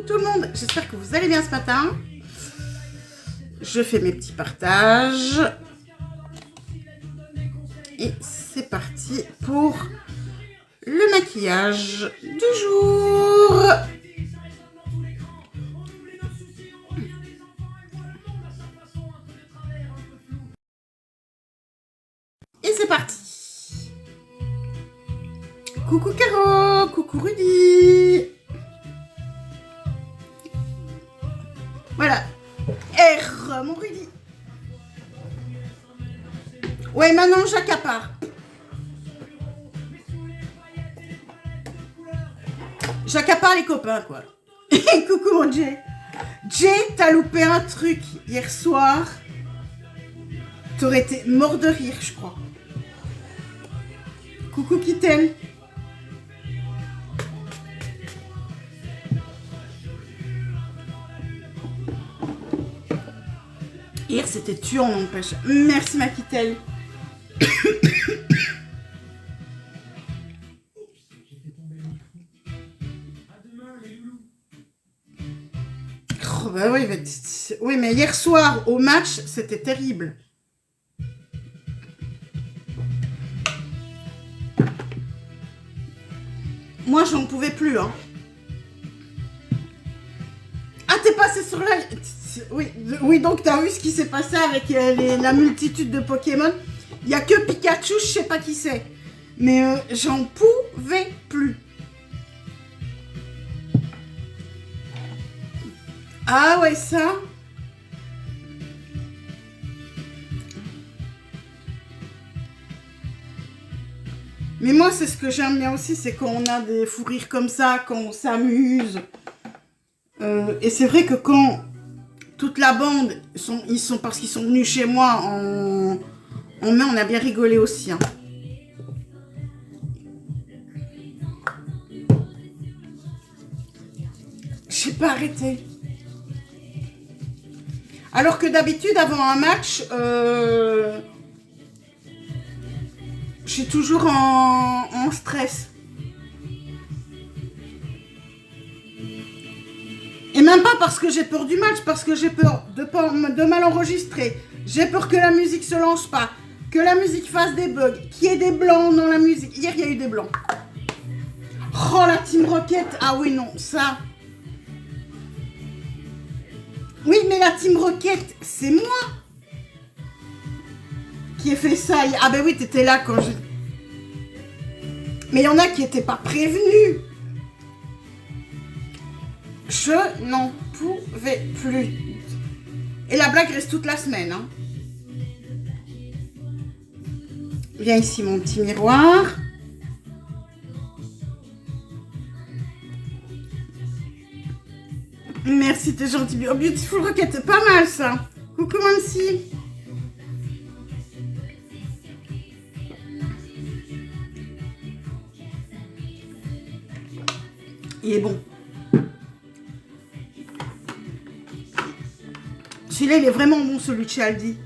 Tout le monde, j'espère que vous allez bien ce matin. Je fais mes petits partages. Et c'est parti pour le maquillage du jour. Et c'est parti. Coucou Caro, coucou Rudy. Voilà. R, mon Rudy. Ouais, maintenant j'accapare. J'accapare les copains, quoi. Coucou mon Jay. Jay, t'as loupé un truc hier soir. T'aurais été mort de rire, je crois. Coucou Kitten. Hier, c'était tuant, n'empêche. Merci, ma Kittel. Oh, bah oui, oui, mais hier soir, au match, c'était terrible. Moi, j'en pouvais plus, hein. Ah, t'es passé sur la... Oui, donc t'as vu ce qui s'est passé avec la multitude de Pokémon. Il n'y a que Pikachu, je sais pas qui c'est. Mais j'en pouvais plus. Ah ouais, ça. Mais moi, c'est ce que j'aime bien aussi, c'est quand on a des fous rires comme ça, quand on s'amuse. Et c'est vrai que quand toute la bande, ils sont parce qu'ils sont venus chez moi en mai, on a bien rigolé aussi. Hein. J'ai pas arrêté. Alors que d'habitude, avant un match, je suis toujours en stress. Et même pas parce que j'ai peur du match, parce que j'ai peur de mal enregistrer. J'ai peur que la musique se lance pas, que la musique fasse des bugs, qu'il y ait des blancs dans la musique. Hier, il y a eu des blancs. Oh, la Team Rocket. Ah oui, non, ça... Oui, mais la Team Rocket, c'est moi qui ai fait ça. Ah ben oui, t'étais là quand je... Mais il y en a qui n'étaient pas prévenus. Je n'en pouvais plus. Et la blague reste toute la semaine. Hein. Viens ici, mon petit miroir. Merci, t'es gentil. Oh, Beautiful Rocket, c'est pas mal ça. Coucou, Nancy. Il est bon. Celui-là, il est vraiment bon, celui de chez Aldi.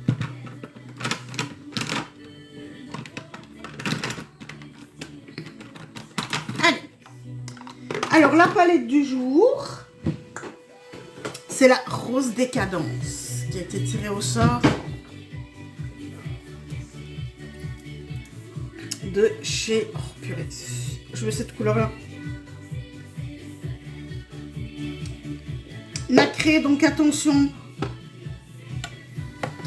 Allez. Alors, la palette du jour, c'est la Rose Décadence qui a été tirée au sort de chez... Oh, purée. Je veux cette couleur-là. Nacré, donc attention.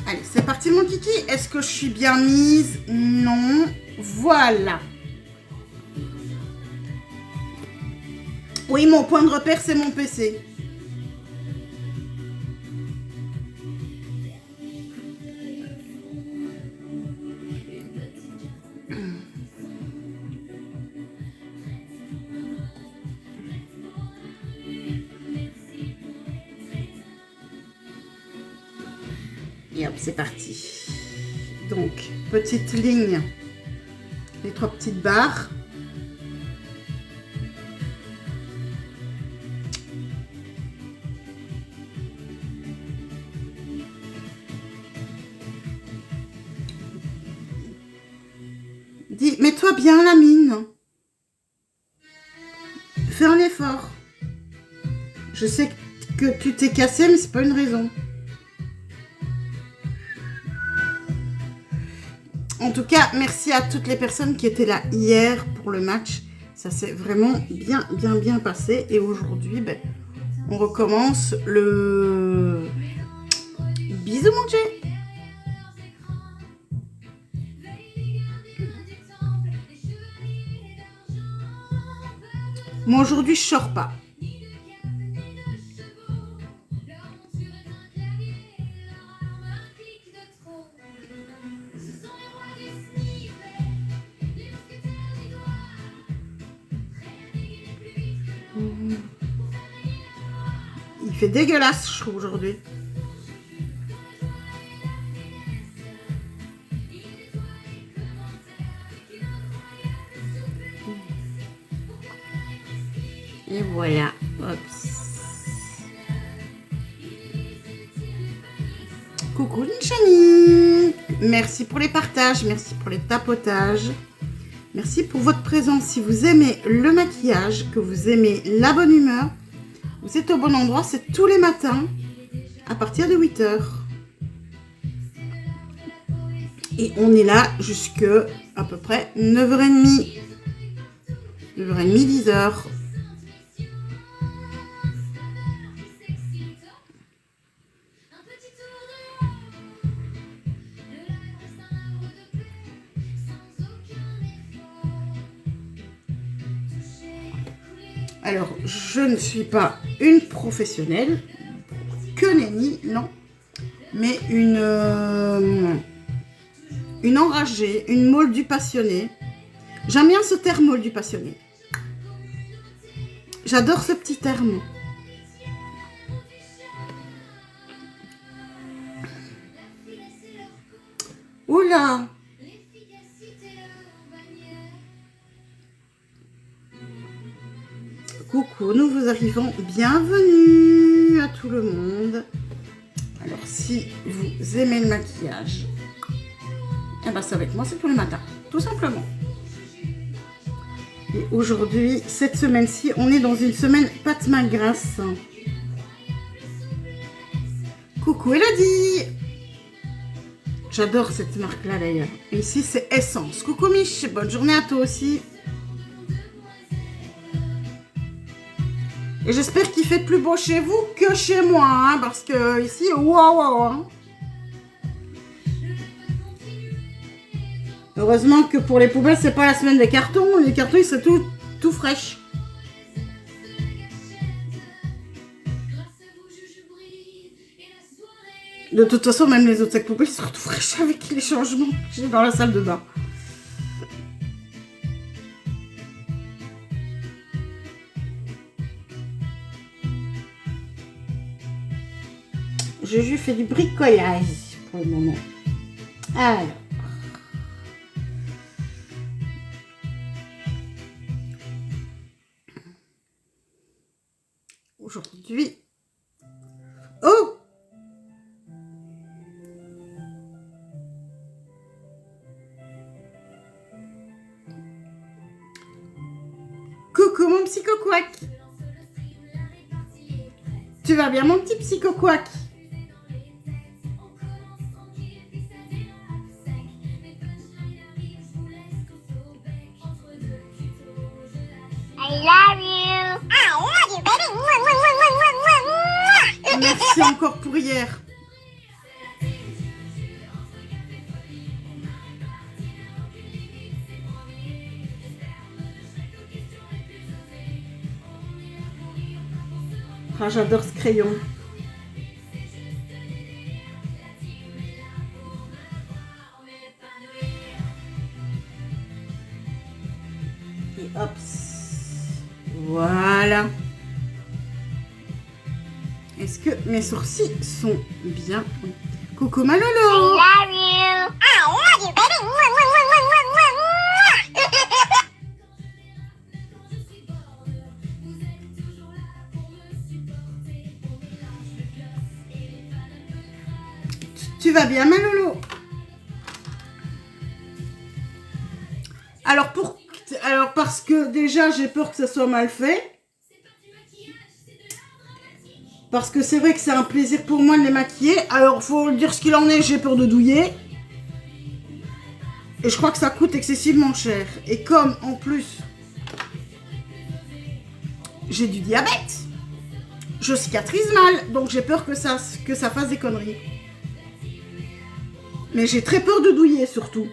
Allez, c'est parti mon kiki. Est-ce que je suis bien mise? Non. Voilà. Oui, mon point de repère, c'est mon PC. Et hop, c'est parti. Donc, petite ligne, les 3 petites barres. Dis, mets-toi bien la mine. Fais un effort. Je sais que tu t'es cassé, mais c'est pas une raison. En tout cas, merci à toutes les personnes qui étaient là hier pour le match. Ça s'est vraiment bien passé. Et aujourd'hui, ben, on recommence le... Bisous mon Jay. Moi aujourd'hui, je sors pas. Il fait dégueulasse, je trouve, aujourd'hui. Et voilà. Oups. Coucou Nichani. Merci pour les partages, merci pour les tapotages. Merci pour votre présence. Si vous aimez le maquillage, que vous aimez la bonne humeur, vous êtes au bon endroit. C'est tous les matins à partir de 8 h. Et on est là jusque à peu près 9h30. 9h30, 10 h. Alors, je ne suis pas une professionnelle, que nenni, non, mais une enragée, une moldue passionnée. J'aime bien ce terme, moldue passionnée. J'adore ce petit terme. Oula! Coucou, nous vous arrivons. Bienvenue à tout le monde. Alors, si vous aimez le maquillage, eh ben, c'est avec moi, c'est tous les matins, tout simplement. Et aujourd'hui, cette semaine-ci, on est dans une semaine Pat McGrath. Coucou Elodie. J'adore cette marque-là d'ailleurs. Et ici, c'est Essence. Coucou Mich, bonne journée à toi aussi. Et j'espère qu'il fait plus beau chez vous que chez moi, hein, parce que ici, waouh, hein. Heureusement que pour les poubelles, c'est pas la semaine des cartons. Les cartons, ils sont tout fraîches. De toute façon, même les autres sacs poubelles sont tout fraîches avec les changements que j'ai dans la salle de bain. Juju fait du bricolage pour le moment. Alors. Aujourd'hui. Oh! Coucou mon psycho-couac. Tu vas bien mon petit psycho-couac? I love you. I love you, baby. Merci encore pour hier. Ah, j'adore ce crayon. Et hop. Voilà. Est-ce que mes sourcils sont bien? Coucou Malolo. I love you. I love you, baby. Tu vas bien Malolo? Alors parce que déjà j'ai peur que ça soit mal fait. Parce que c'est vrai que c'est un plaisir pour moi de les maquiller. Alors, faut dire ce qu'il en est, j'ai peur de douiller. Et je crois que ça coûte excessivement cher. Et comme, en plus, j'ai du diabète, je cicatrise mal. Donc, j'ai peur que ça fasse des conneries. Mais j'ai très peur de douiller, surtout.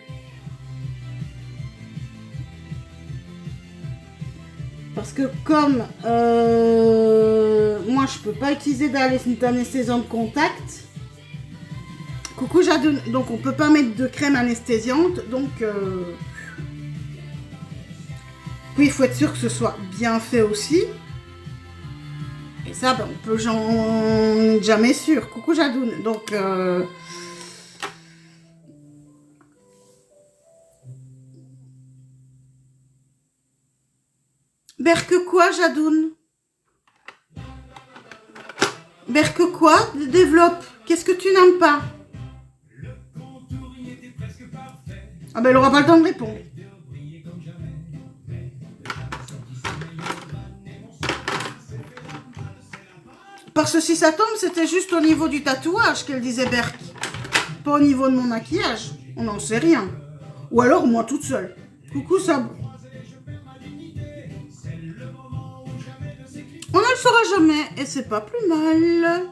Parce que comme moi je peux pas utiliser d'anesthésiant de contact. Coucou Jadoun, donc on peut pas mettre de crème anesthésiante, donc puis il faut être sûr que ce soit bien fait aussi. Et ça ben, on peut j'en jamais sûr. Coucou Jadoun, donc Berque quoi, Jadoun? Berque quoi? Développe. Qu'est-ce que tu n'aimes pas? Ah ben, elle aura pas le temps de répondre. Parce que si ça tombe, c'était juste au niveau du tatouage qu'elle disait Berque. Pas au niveau de mon maquillage. On n'en sait rien. Ou alors moi toute seule. Coucou Sab. On ne le saura jamais et c'est pas plus mal.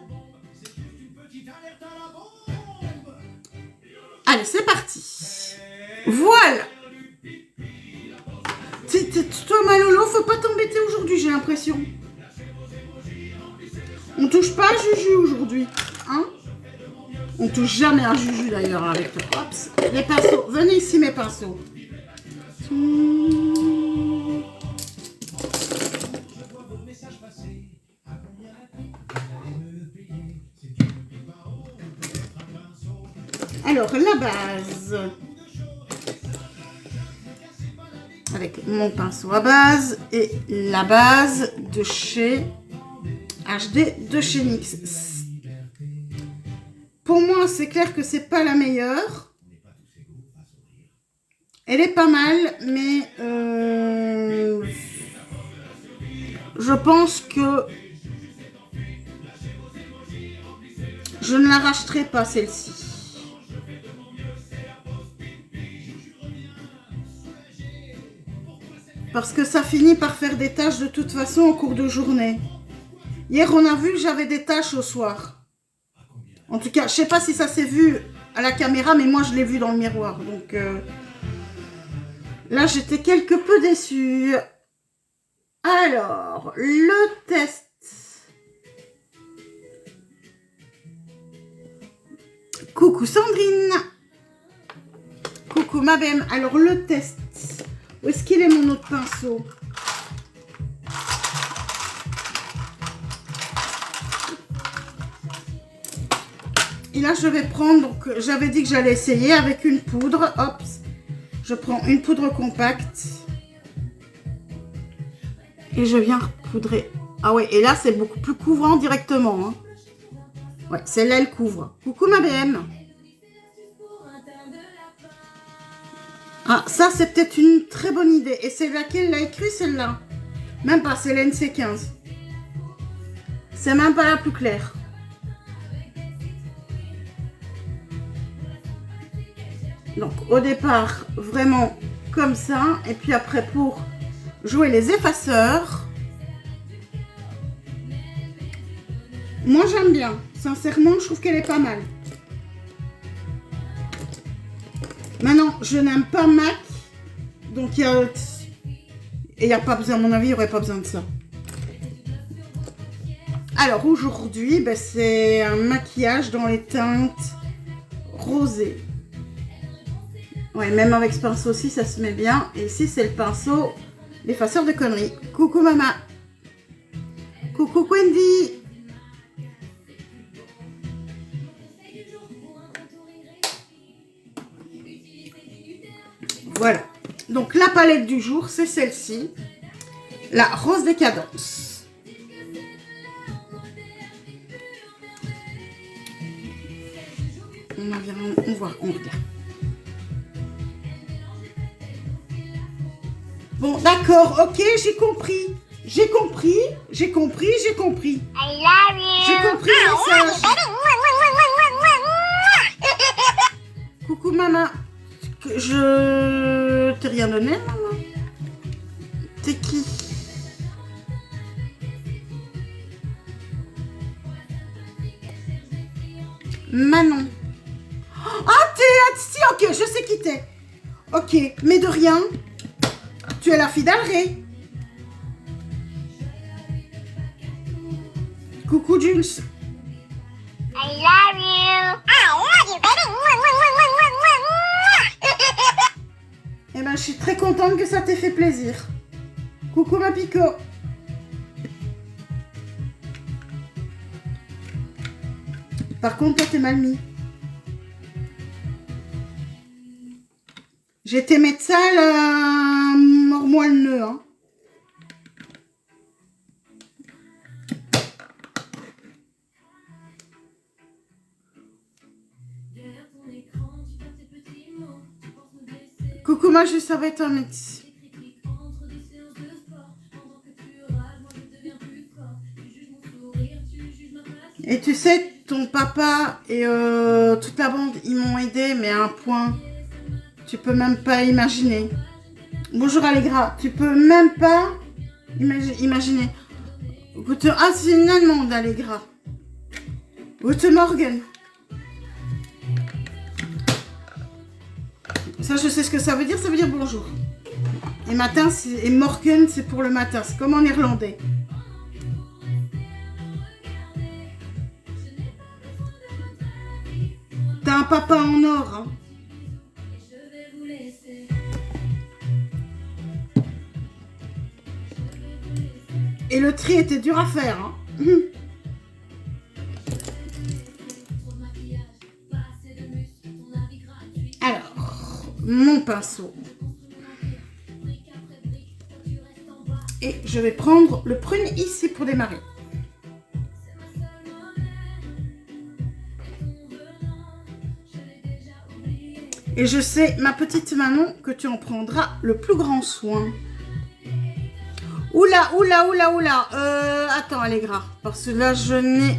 Allez, c'est parti. Voilà. Toi, Malolo, faut pas t'embêter aujourd'hui, j'ai l'impression. On touche pas à Juju aujourd'hui. Hein? On touche jamais à Juju d'ailleurs avec toi. Hop, les pinceaux. Venez ici, mes pinceaux. Alors, la base. Avec mon pinceau à base et la base de chez HD de chez NYX. Pour moi, c'est clair que c'est pas la meilleure. Elle est pas mal, mais je pense que je ne la racheterai pas celle-ci. Parce que ça finit par faire des taches de toute façon au cours de journée. Hier, on a vu que j'avais des taches au soir. En tout cas, je sais pas si ça s'est vu à la caméra, mais moi, je l'ai vu dans le miroir. Donc, là, j'étais quelque peu déçue. Alors, le test. Coucou Sandrine. Coucou Mabem. Alors, le test. Où est-ce qu'il est mon autre pinceau? Et là, je vais prendre, donc j'avais dit que j'allais essayer avec une poudre. Hop, je prends une poudre compacte. Et je viens repoudrer. Ah ouais, et là, c'est beaucoup plus couvrant directement. Hein. Ouais, celle-là, elle couvre. Coucou ma BM. Ah, ça, c'est peut-être une très bonne idée. Et c'est laquelle l'a écrit, celle-là? Même pas, c'est l'NC15. C'est même pas la plus claire. Donc, au départ, vraiment comme ça. Et puis après, pour jouer les effaceurs, moi, j'aime bien. Sincèrement, je trouve qu'elle est pas mal. Maintenant, je n'aime pas MAC. Donc, il n'y a pas besoin, à mon avis, il n'y aurait pas besoin de ça. Alors, aujourd'hui, ben, c'est un maquillage dans les teintes rosées. Ouais, même avec ce pinceau aussi, ça se met bien. Et ici, c'est le pinceau l'effaceur de conneries. Coucou, maman. Coucou, Wendy. Voilà. Donc, la palette du jour, c'est celle-ci. La rose des cadences. On voit, on regarde. Bon, d'accord, ok, j'ai compris. J'ai compris, j'ai compris, j'ai compris. I love you. J'ai compris le message. Coucou maman. Je t'ai rien donné, maman. T'es qui? Manon. Ah, si, ok, je sais qui t'es. Ok, mais de rien. Tu es la fille d'Alré. Coucou Jules. I love you. Eh ben, je suis très contente que ça t'ait fait plaisir. Coucou ma Pico. Par contre, toi, t'es mal mis. J'étais médecin, mord-moi le nœud. Hein. Coucou, moi, je savais être un médecin. Et tu sais, ton papa et toute la bande, ils m'ont aidé, mais à un point, tu peux même pas imaginer. Bonjour Allegra, tu peux même pas imaginer. Ah, c'est une allemande, Allegra. Guten Morgen. Ça, je sais ce que ça veut dire bonjour. Et matin, et morgen, c'est pour le matin. C'est comme en néerlandais. T'as un papa en or, hein. Et le tri était dur à faire, hein. Alors, mon pinceau. Et je vais prendre le prune ici pour démarrer. Et je sais, ma petite Manon, que tu en prendras le plus grand soin. Oula, oula, oula, oula. Attends, Allegra, parce que là, je n'ai...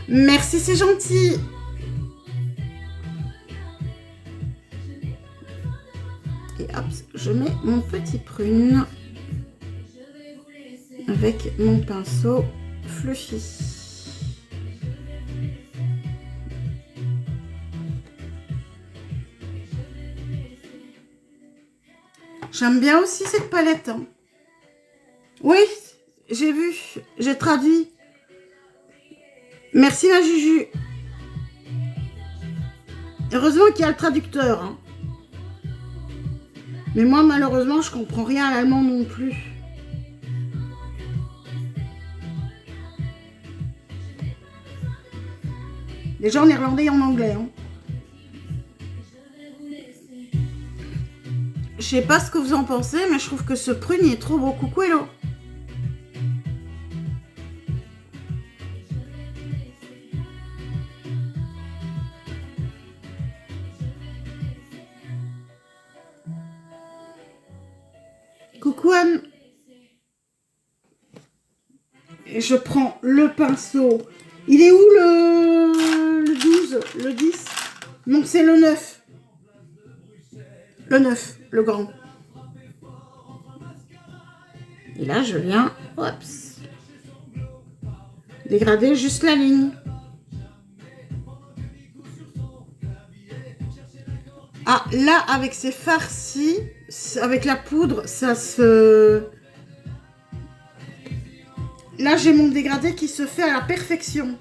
Merci, c'est gentil. Et hop, je mets mon petit prune avec mon pinceau fluffy. J'aime bien aussi cette palette. Hein. Oui, j'ai vu, j'ai traduit. Merci ma Juju. Heureusement qu'il y a le traducteur. Hein. Mais moi, malheureusement, je comprends rien à l'allemand non plus. Déjà en néerlandais et en anglais. Hein. Je sais pas ce que vous en pensez, mais je trouve que ce prune est trop beau. Coucou hello. Coucou Anne. Et je prends le pinceau. Il est où le 12, le 10? Non, c'est le 9. Le 9, le grand. Et là, je viens, oups, dégrader juste la ligne. Ah, là, avec ces farcis, avec la poudre, ça se... Là, j'ai mon dégradé qui se fait à la perfection.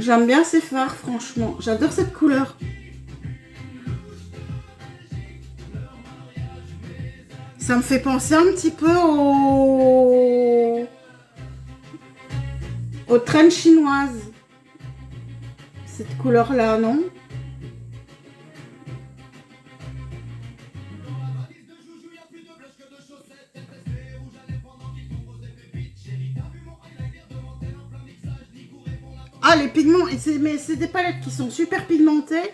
J'aime bien ces fards, franchement. J'adore cette couleur. Ça me fait penser un petit peu aux traînes chinoises. Cette couleur-là, non? Ah, les pigments, mais c'est des palettes qui sont super pigmentées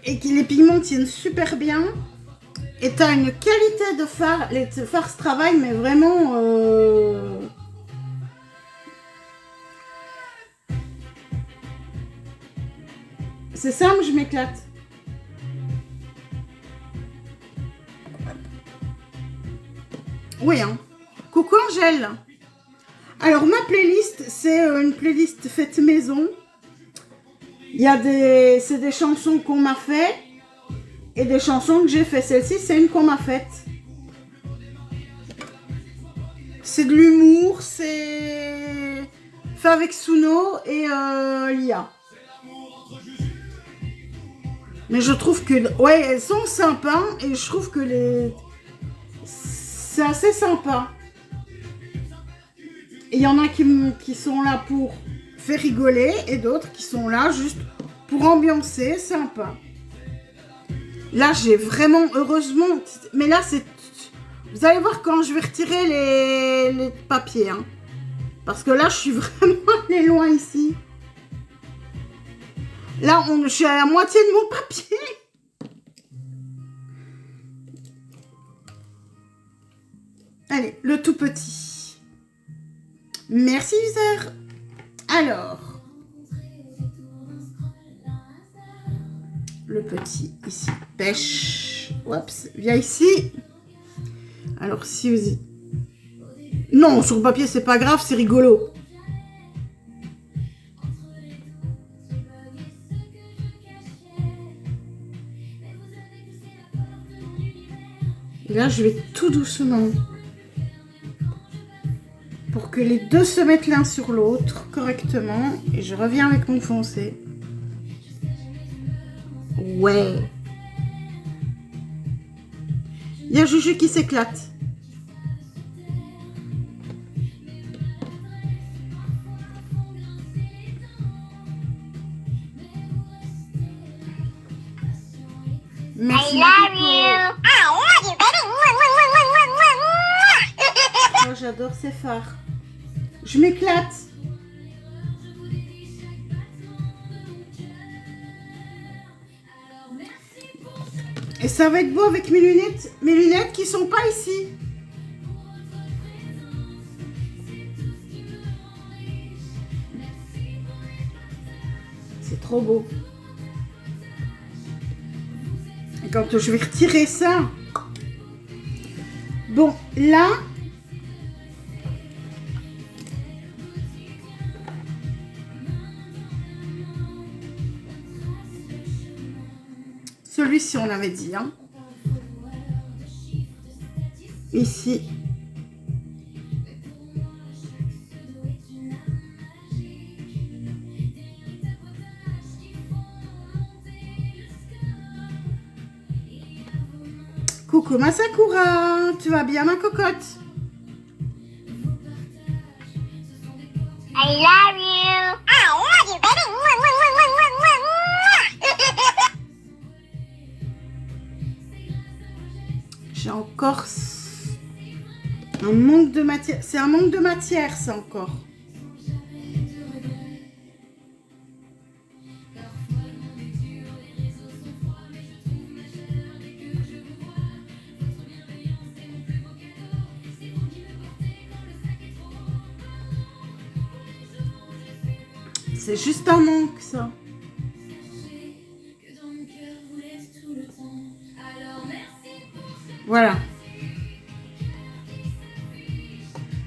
et qui les pigments tiennent super bien. Et t'as une qualité de fard, les fards se travaillent, mais vraiment... C'est simple, je m'éclate. Oui, hein. Coucou Angèle. Alors, ma playlist, c'est une playlist faite maison. C'est des chansons qu'on m'a fait et des chansons que j'ai fait. Celle-ci, c'est une qu'on m'a faite. C'est de l'humour, c'est fait avec Suno et Lia. Mais je trouve que, ouais, elles sont sympas et je trouve que c'est assez sympa. Et il y en a qui sont là pour faire rigoler et d'autres qui sont là juste pour ambiancer, sympa. Là, j'ai vraiment, heureusement, mais là, c'est... Vous allez voir quand je vais retirer les papiers, hein. Parce que là, je suis vraiment allée loin ici. Là, je suis à la moitié de mon papier. Allez, le tout petit. Merci, user. Alors, le petit ici, pêche. Oups, viens ici. Alors, si vous... Non, sur le papier, c'est pas grave, c'est rigolo. Et là, je vais tout doucement pour que les deux se mettent l'un sur l'autre correctement. Et je reviens avec mon foncé. Ouais. Il y a Juju qui s'éclate. Merci. I love you. I love you, baby. Moi, j'adore ces fards. Je m'éclate. Et ça va être beau avec mes lunettes qui sont pas ici. C'est trop beau. Et quand je vais retirer ça. Bon, là. Celui-ci, on avait dit, hein. Ici. Coucou ma Sakura, tu vas bien ma cocotte? I love you. I love you, baby. J'ai encore un manque de matière. C'est un manque de matière, ça encore. C'est juste un manque, ça. Voilà.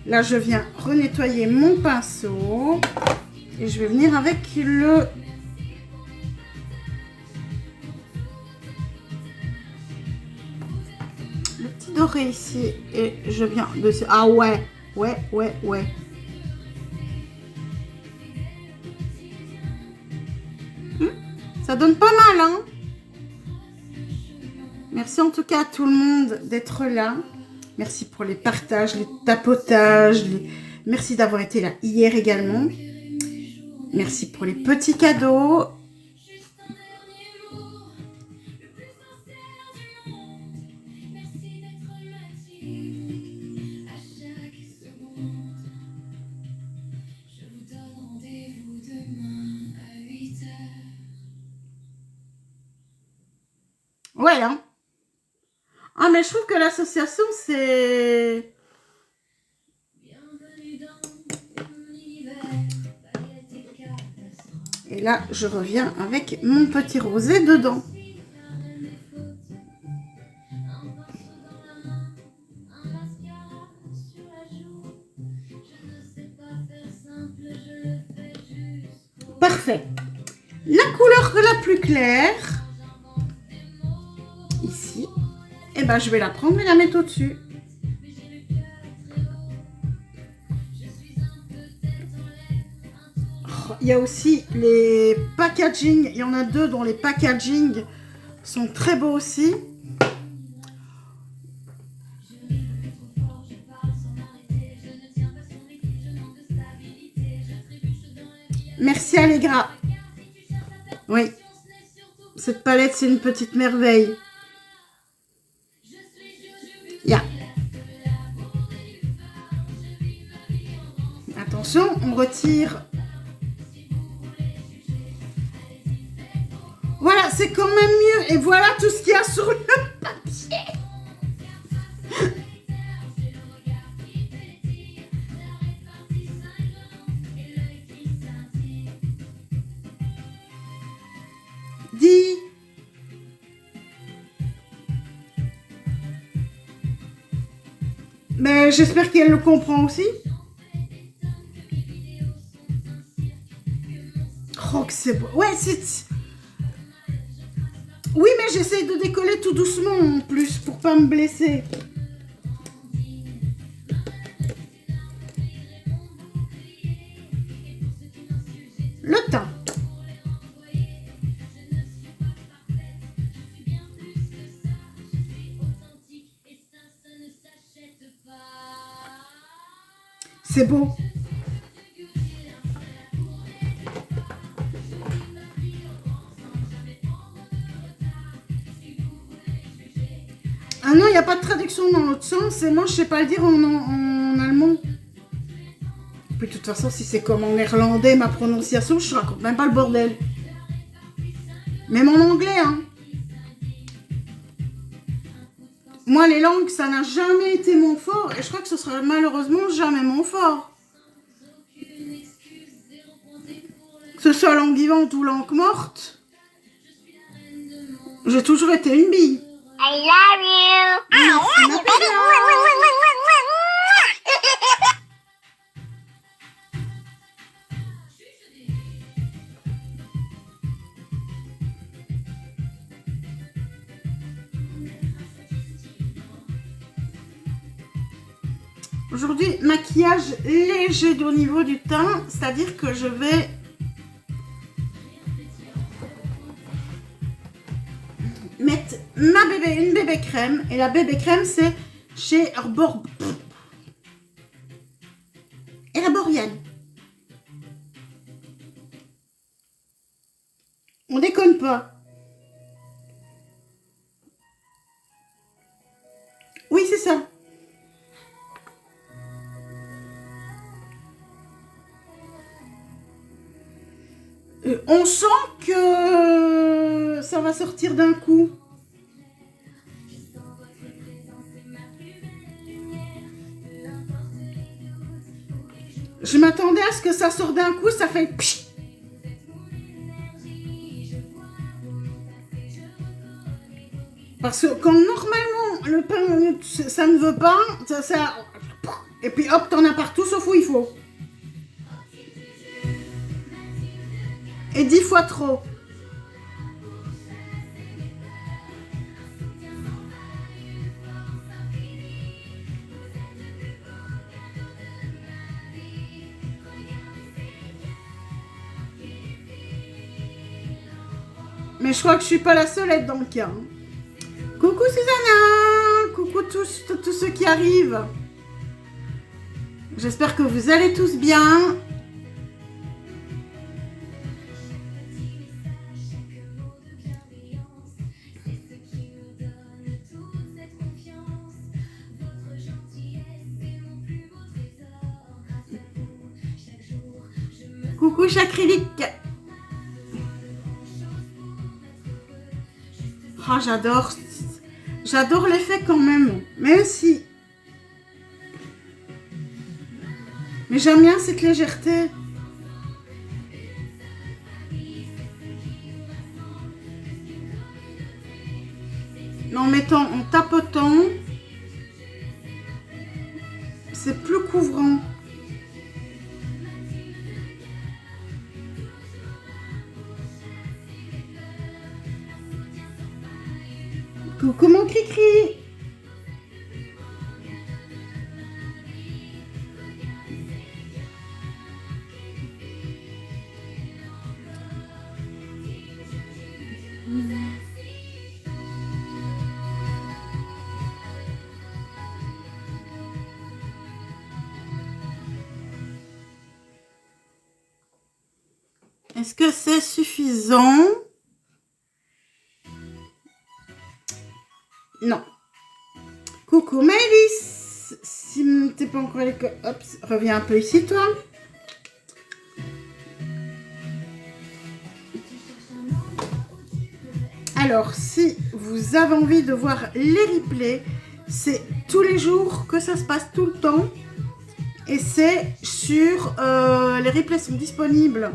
Là, je viens renettoyer mon pinceau. Et je vais venir avec le petit doré ici. Et je viens dessus. Ah ouais, ouais. Ça donne pas mal, hein? Merci en tout cas à tout le monde d'être là. Merci pour les partages, les tapotages. Merci d'avoir été là hier également. Merci pour les petits cadeaux. Ouais, hein. Ah, mais je trouve que l'association, c'est... Et là, je reviens avec mon petit rosé dedans. Parfait. La couleur la plus claire, ici, et ben je vais la prendre et la mettre au-dessus. Oh, il y a aussi les packaging, il y en a deux dont les packaging sont très beaux aussi. Merci Allegra. Oui, cette palette c'est une petite merveille. Yeah. Attention, on retire. Voilà, c'est quand même mieux. Et voilà tout ce qu'il y a sur le papier. Dis. Mais j'espère qu'elle le comprend aussi. Oh, que c'est beau. Ouais, c'est... Oui, mais j'essaie de décoller tout doucement en plus pour pas me blesser. Le teint. C'est beau. Ah non, il n'y a pas de traduction dans l'autre sens. Et moi, je sais pas le dire en allemand. Puis de toute façon, si c'est comme en néerlandais, ma prononciation, je raconte même pas le bordel. Même en anglais, hein. Moi, les langues, ça n'a jamais été mon fort. Et je crois que ce sera malheureusement jamais mon fort. Que ce soit langue vivante ou langue morte, j'ai toujours été une bille. I love you. Aujourd'hui, maquillage léger au niveau du teint, c'est-à-dire que je vais mettre une bébé crème. Et la bébé crème, c'est chez Herborian. On déconne pas. Oui, c'est ça. On sent que ça va sortir d'un coup. Je m'attendais à ce que ça sorte d'un coup, ça fait psh. Parce que quand normalement le pain, ça ne veut pas, ça et puis hop, t'en as partout sauf où il faut. Et 10 fois trop. Mais je crois que je suis pas la seule à être dans le cas. Coucou Susanna, coucou tous ceux qui arrivent. J'espère que vous allez tous bien. Coucou Chacrilique. Ah, j'adore. J'adore l'effet quand même. Même si... Mais j'aime bien cette légèreté. En mettant, en tapotant, c'est plus couvrant. Coucou mon cri-cri. Est-ce que c'est suffisant? Non. Coucou Maëlys. Si t'es pas encore à l'école, hop, reviens un peu ici toi. Alors, si vous avez envie de voir les replays, c'est tous les jours que ça se passe tout le temps. Et c'est sur... les replays sont disponibles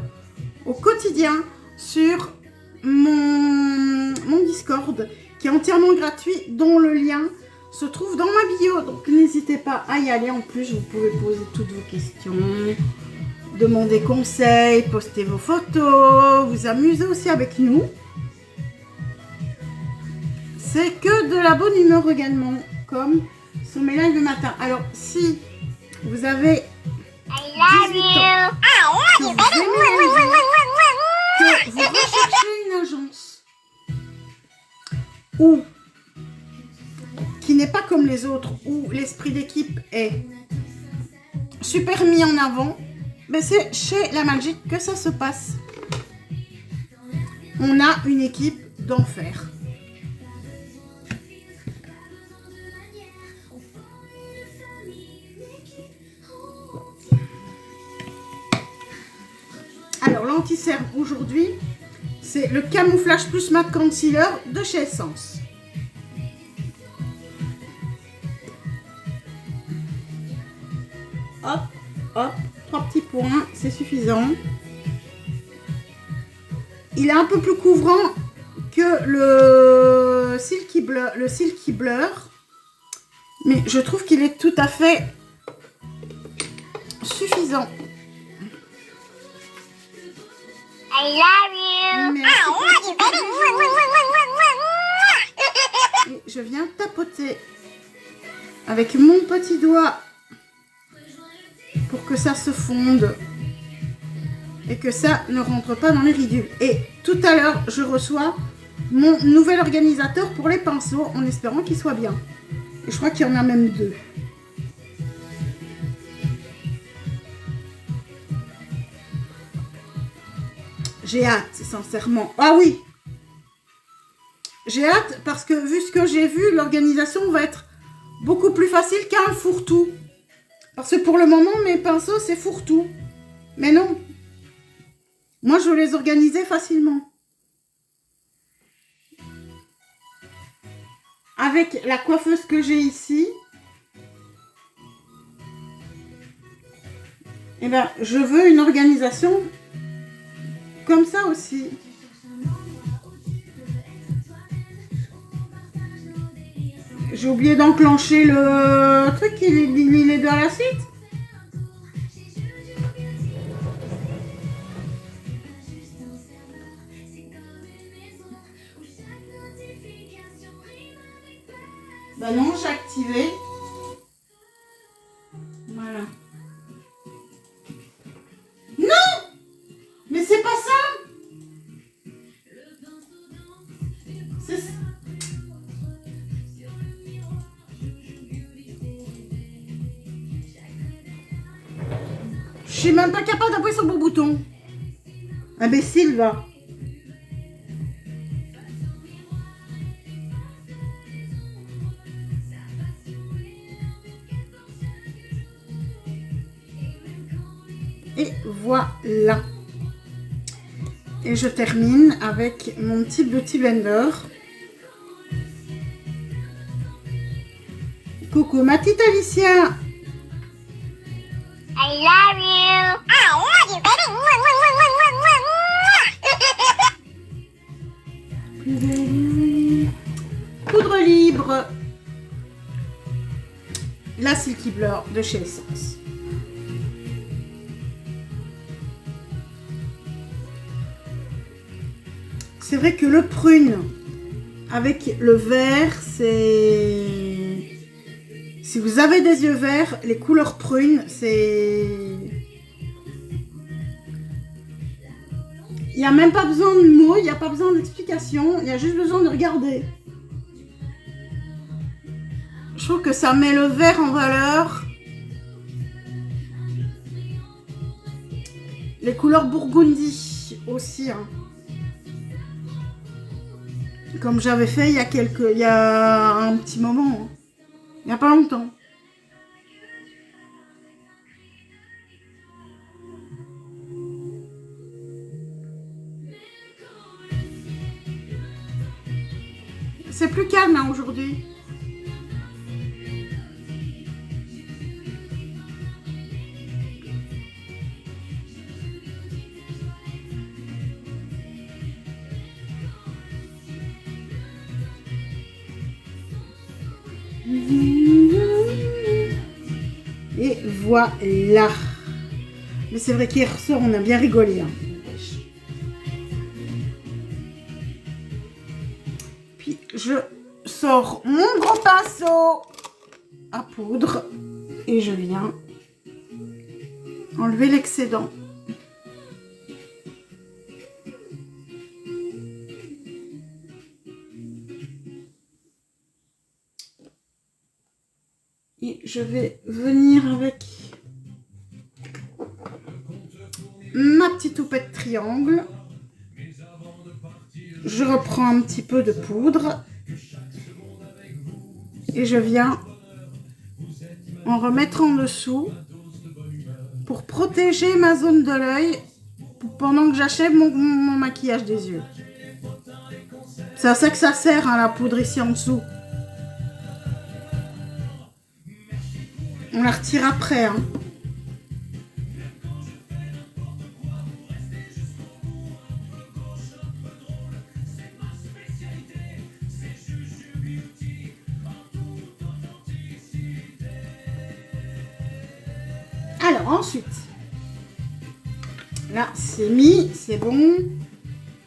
au quotidien sur mon Discord qui est entièrement gratuit, dont le lien se trouve dans ma bio. Donc n'hésitez pas à y aller. En plus, vous pouvez poser toutes vos questions, demander conseils, poster vos photos, vous amuser aussi avec nous. C'est que de la bonne humeur également, comme sur mes lives le matin. Alors, si vous avez I love you. que vous recherchez une agence ou qui n'est pas comme les autres, où l'esprit d'équipe est super mis en avant, ben c'est chez La Magic que ça se passe. On a une équipe d'enfer. Alors, l'anti-cerne aujourd'hui, c'est le camouflage plus matte concealer de chez Essence. Hop, hop, 3 petits points, c'est suffisant. Il est un peu plus couvrant que le Silky Blur, mais je trouve qu'il est tout à fait suffisant. I love you. Et je viens tapoter avec mon petit doigt pour que ça se fonde et que ça ne rentre pas dans les ridules. Et tout à l'heure, je reçois mon nouvel organisateur pour les pinceaux en espérant qu'il soit bien. Et je crois qu'il y en a même 2. J'ai hâte, sincèrement. Ah oui! J'ai hâte parce que vu ce que j'ai vu, l'organisation va être beaucoup plus facile qu'un fourre-tout. Parce que pour le moment, mes pinceaux, c'est fourre-tout. Mais non. Moi, je veux les organiser facilement. Avec la coiffeuse que j'ai ici, eh ben, je veux une organisation comme ça aussi. J'ai oublié d'enclencher le truc, il est dans la suite. Bah non, j'ai activé. Voilà. Non! Mais c'est pas ça! C'est... Je suis même pas capable d'appuyer sur le bon bouton. Imbécile, va. Et voilà. Et je termine avec mon petit Beauty Blender Coucou ma petite Alicia. I love you. I love you, baby. Poudre libre. La Silky Blur de chez Essence. C'est vrai que le prune avec le vert, c'est... Si vous avez des yeux verts, les couleurs prunes, c'est... Il n'y a même pas besoin de mots, il n'y a pas besoin d'explication, il y a juste besoin de regarder. Je trouve que ça met le vert en valeur. Les couleurs burgundy aussi. Hein. Comme j'avais fait il y a un petit moment. Hein. Il n'y a pas longtemps. C'est plus calme hein, aujourd'hui. Et voilà. Mais c'est vrai qu'hier soir, on a bien rigolé. Hein. Puis, je sors mon gros pinceau à poudre et je viens enlever l'excédent. Et je vais venir avec ma petite houppette triangle. Je reprends un petit peu de poudre. Et je viens en remettre en dessous pour protéger ma zone de l'œil pendant que j'achève mon maquillage des yeux. C'est à ça que ça sert, hein, la poudre ici en dessous. On la retire après. Hein. Alors ensuite, là c'est mis, c'est bon.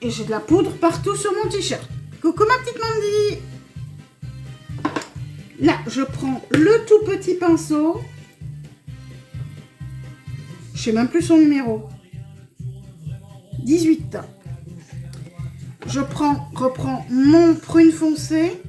Et j'ai de la poudre partout sur mon t-shirt. Coucou ma petite Mandy. Là, je prends le tout petit pinceau. Je sais même plus son numéro. 18. Je reprends mon prune foncé.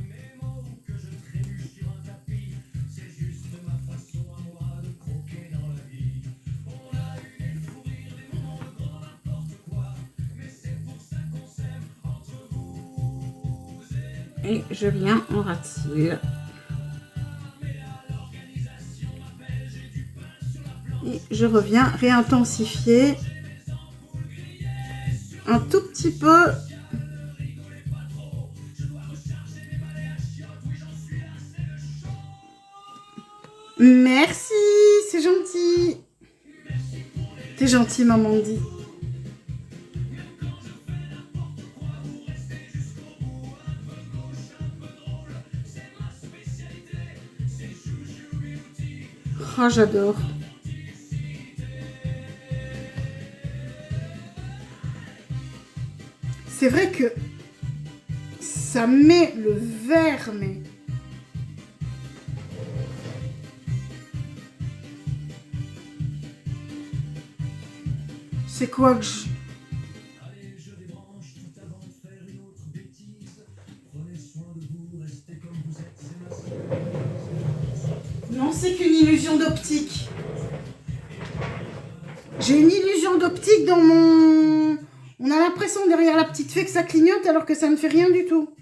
Et je viens en ratir. Et je reviens réintensifier un tout petit peu. Merci, c'est gentil. T'es gentil, maman dit. Oh, j'adore. C'est vrai que ça met le vert, mais... C'est quoi que je... Non, c'est qu'une illusion d'optique. J'ai une illusion d'optique dans mon... On a l'impression derrière la petite fée que ça clignote alors que ça ne fait rien du tout.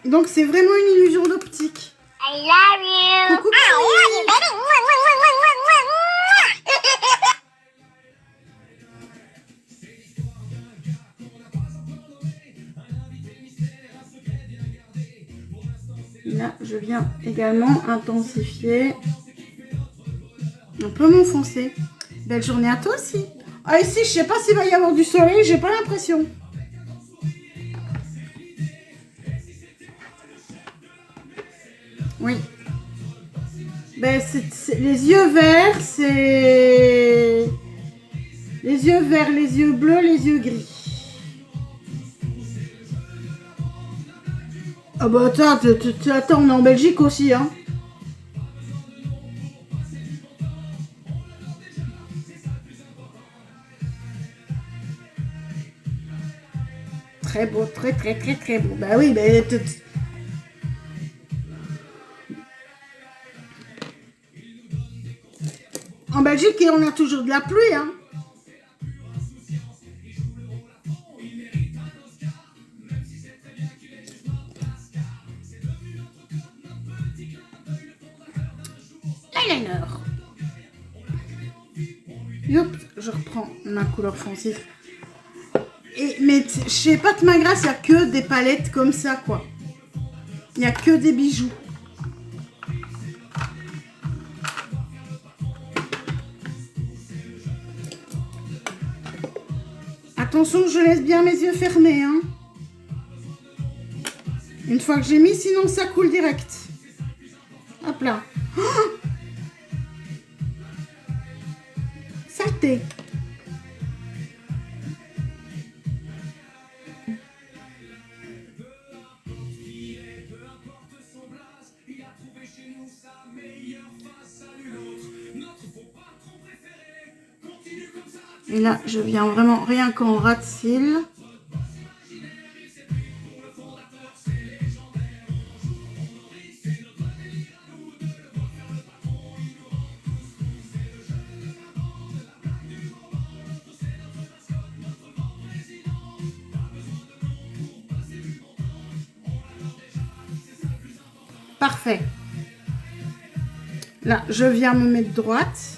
Donc c'est vraiment une illusion d'optique. I love you. Coucou, I love you, baby. là, je viens également intensifier un peu mon foncé. Belle journée à toi aussi. Ah, ici, je sais pas s'il va y avoir du soleil, j'ai pas l'impression. Oui. Ben, les yeux verts, c'est... Les yeux verts, les yeux bleus, les yeux gris. Ah bah attends, attends, on est en Belgique aussi, hein. Très beau, très très très très beau. Bah oui, mais... En Belgique, on a toujours de la pluie, hein. L'eyeliner. Youp, je reprends ma couleur foncée. Mais je sais pas que ma grâce, il n'y a que des palettes comme ça, quoi. Il n'y a que des bijoux. Attention, je laisse bien mes yeux fermés, hein. Une fois que j'ai mis, sinon ça coule direct. Hop là. Oh, saleté. Et là, je viens vraiment rien qu'en ras de cils. Parfait. Là, je viens me mettre droite.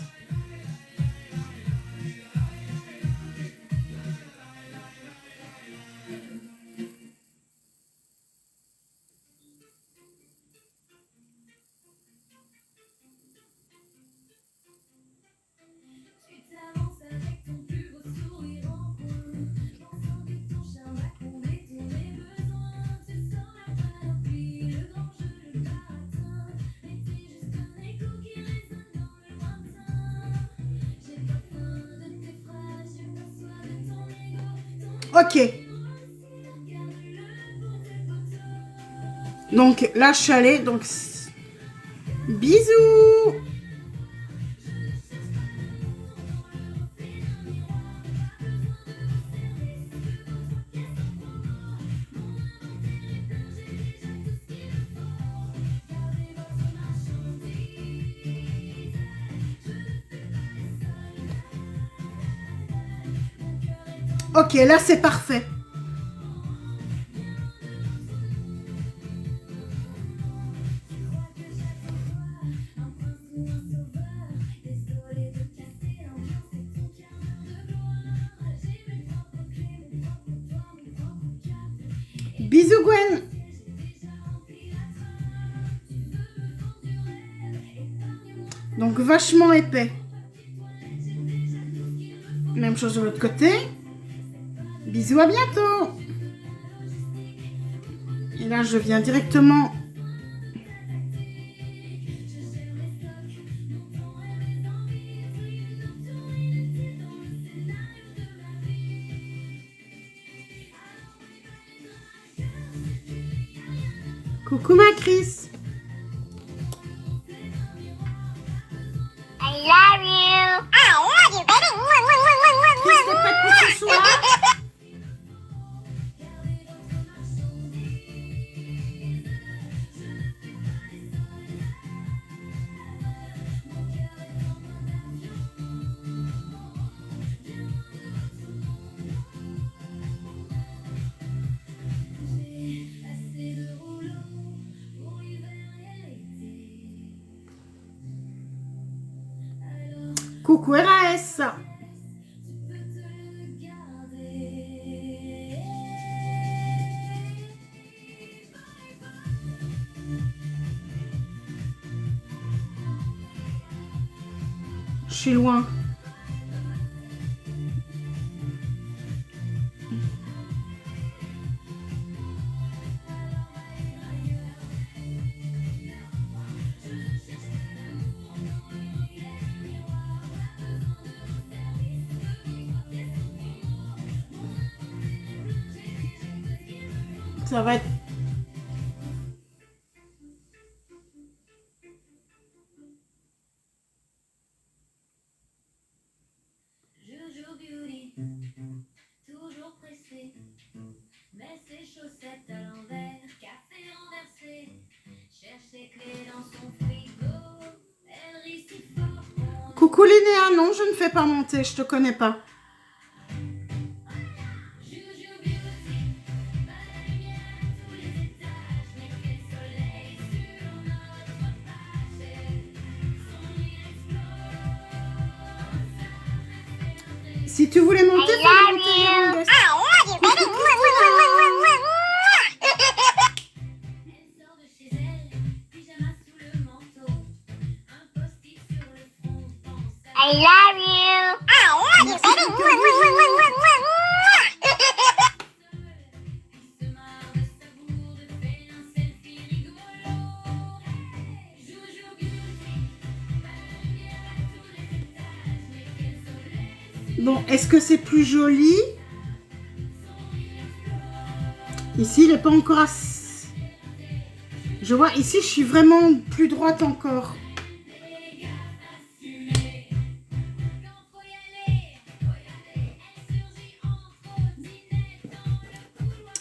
Ok. Donc là, je suis allée. Donc, bisous. Ok, là, c'est parfait. Bisous Gwen. Donc vachement épais. Même chose de l'autre côté. Bisous, à bientôt. Et là, je viens directement... Coucou ma Chris. I love you. I love you, baby. Chris, t'es prête pour ce soir? Coucou RAS. Je suis loin. Ça va être... Jojo Beauty, toujours pressée, met ses chaussettes à l'envers, café renversé, cherche ses clés dans son frigo, elle rit si fort qu'on... Coucou Linéa, non, je ne fais pas monter, je te connais pas. Jojo Beauty, pas la lumière à tous les étages, mais quel soleil sur notre page, son rire explose. Si tu voulais monter, I fallait love monter you. Hirondelle. Elle sort de chez elle, pyjama sous le manteau, un post-it sur le front, pense à I love you. Merci beaucoup. se marre de sa bourde, fait un selfie rigolo. Jojo Beauty, pas la lumière à tous les étages, mais quel soleil. Bon, est-ce que c'est plus joli? Ici, il n'est pas encore assez... Je vois, ici, je suis vraiment plus droite encore.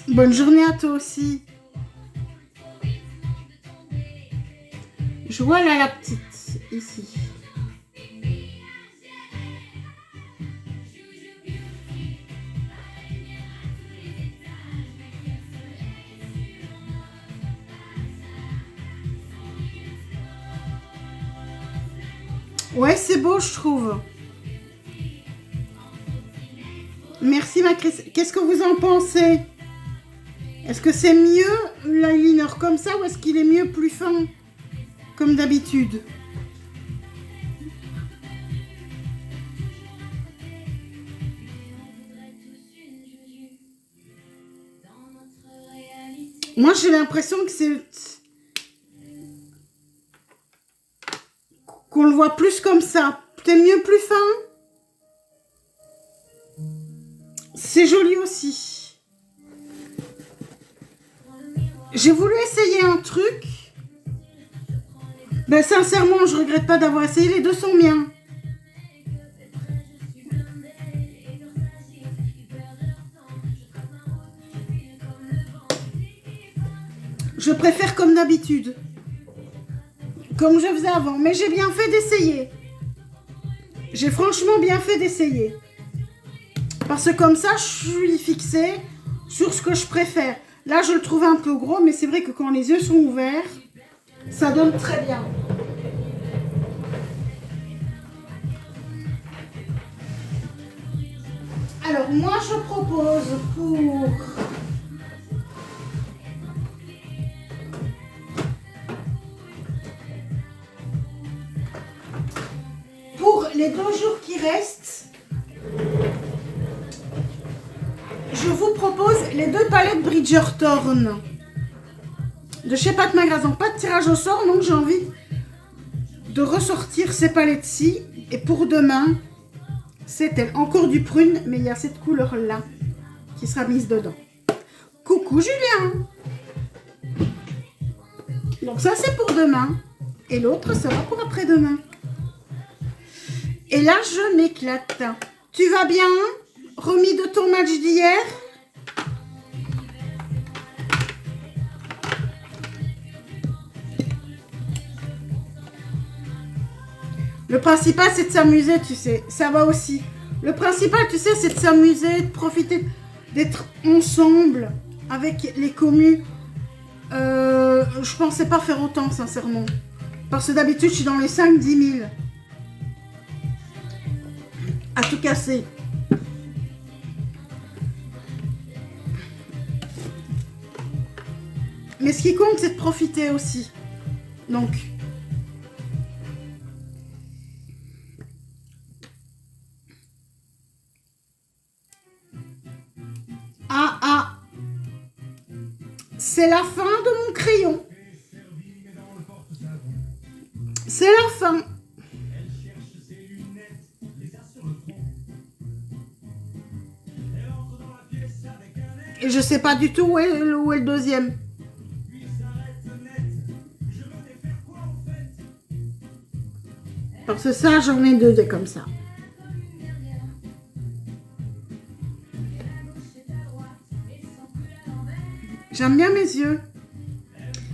Bonne journée à toi aussi. Je vois là la petite, ici. Ouais, c'est beau, je trouve. Merci, ma Chris. Qu'est-ce que vous en pensez? Est-ce que c'est mieux l'eyeliner comme ça ou est-ce qu'il est mieux plus fin comme d'habitude? Moi, j'ai l'impression que c'est... qu'on le voit plus comme ça. Peut-être mieux plus fin. C'est joli aussi. J'ai voulu essayer un truc. Ben sincèrement, je regrette pas d'avoir essayé. Les deux sont bien. Je préfère comme d'habitude. Comme je faisais avant. Mais j'ai bien fait d'essayer. J'ai franchement bien fait d'essayer. Parce que comme ça, je suis fixée sur ce que je préfère. Là, je le trouve un peu gros, mais c'est vrai que quand les yeux sont ouverts, ça donne très bien. Alors, moi, je propose pour les 2 jours qui restent, je vous propose les 2 palettes Bridgerton de chez Pat Magasin. Pas de tirage au sort, donc j'ai envie de ressortir ces palettes-ci. Et pour demain, c'est elle. Encore du prune, mais il y a cette couleur-là qui sera mise dedans. Coucou Julien! Donc ça, c'est pour demain. Et l'autre sera pour après-demain. Et là, je m'éclate. Tu vas bien? Remis de ton match d'hier? Le principal, c'est de s'amuser, tu sais. Ça va aussi. Le principal, tu sais, c'est de s'amuser, de profiter, d'être ensemble avec les commus. Je pensais pas faire autant, sincèrement. Parce que d'habitude, je suis dans les 5-10 000. À tout casser. Mais ce qui compte, c'est de profiter aussi. Donc, C'est la fin de mon crayon. C'est la fin. Et je sais pas du tout où est le deuxième. Parce que ça, j'en ai deux des comme ça. J'aime bien mes yeux.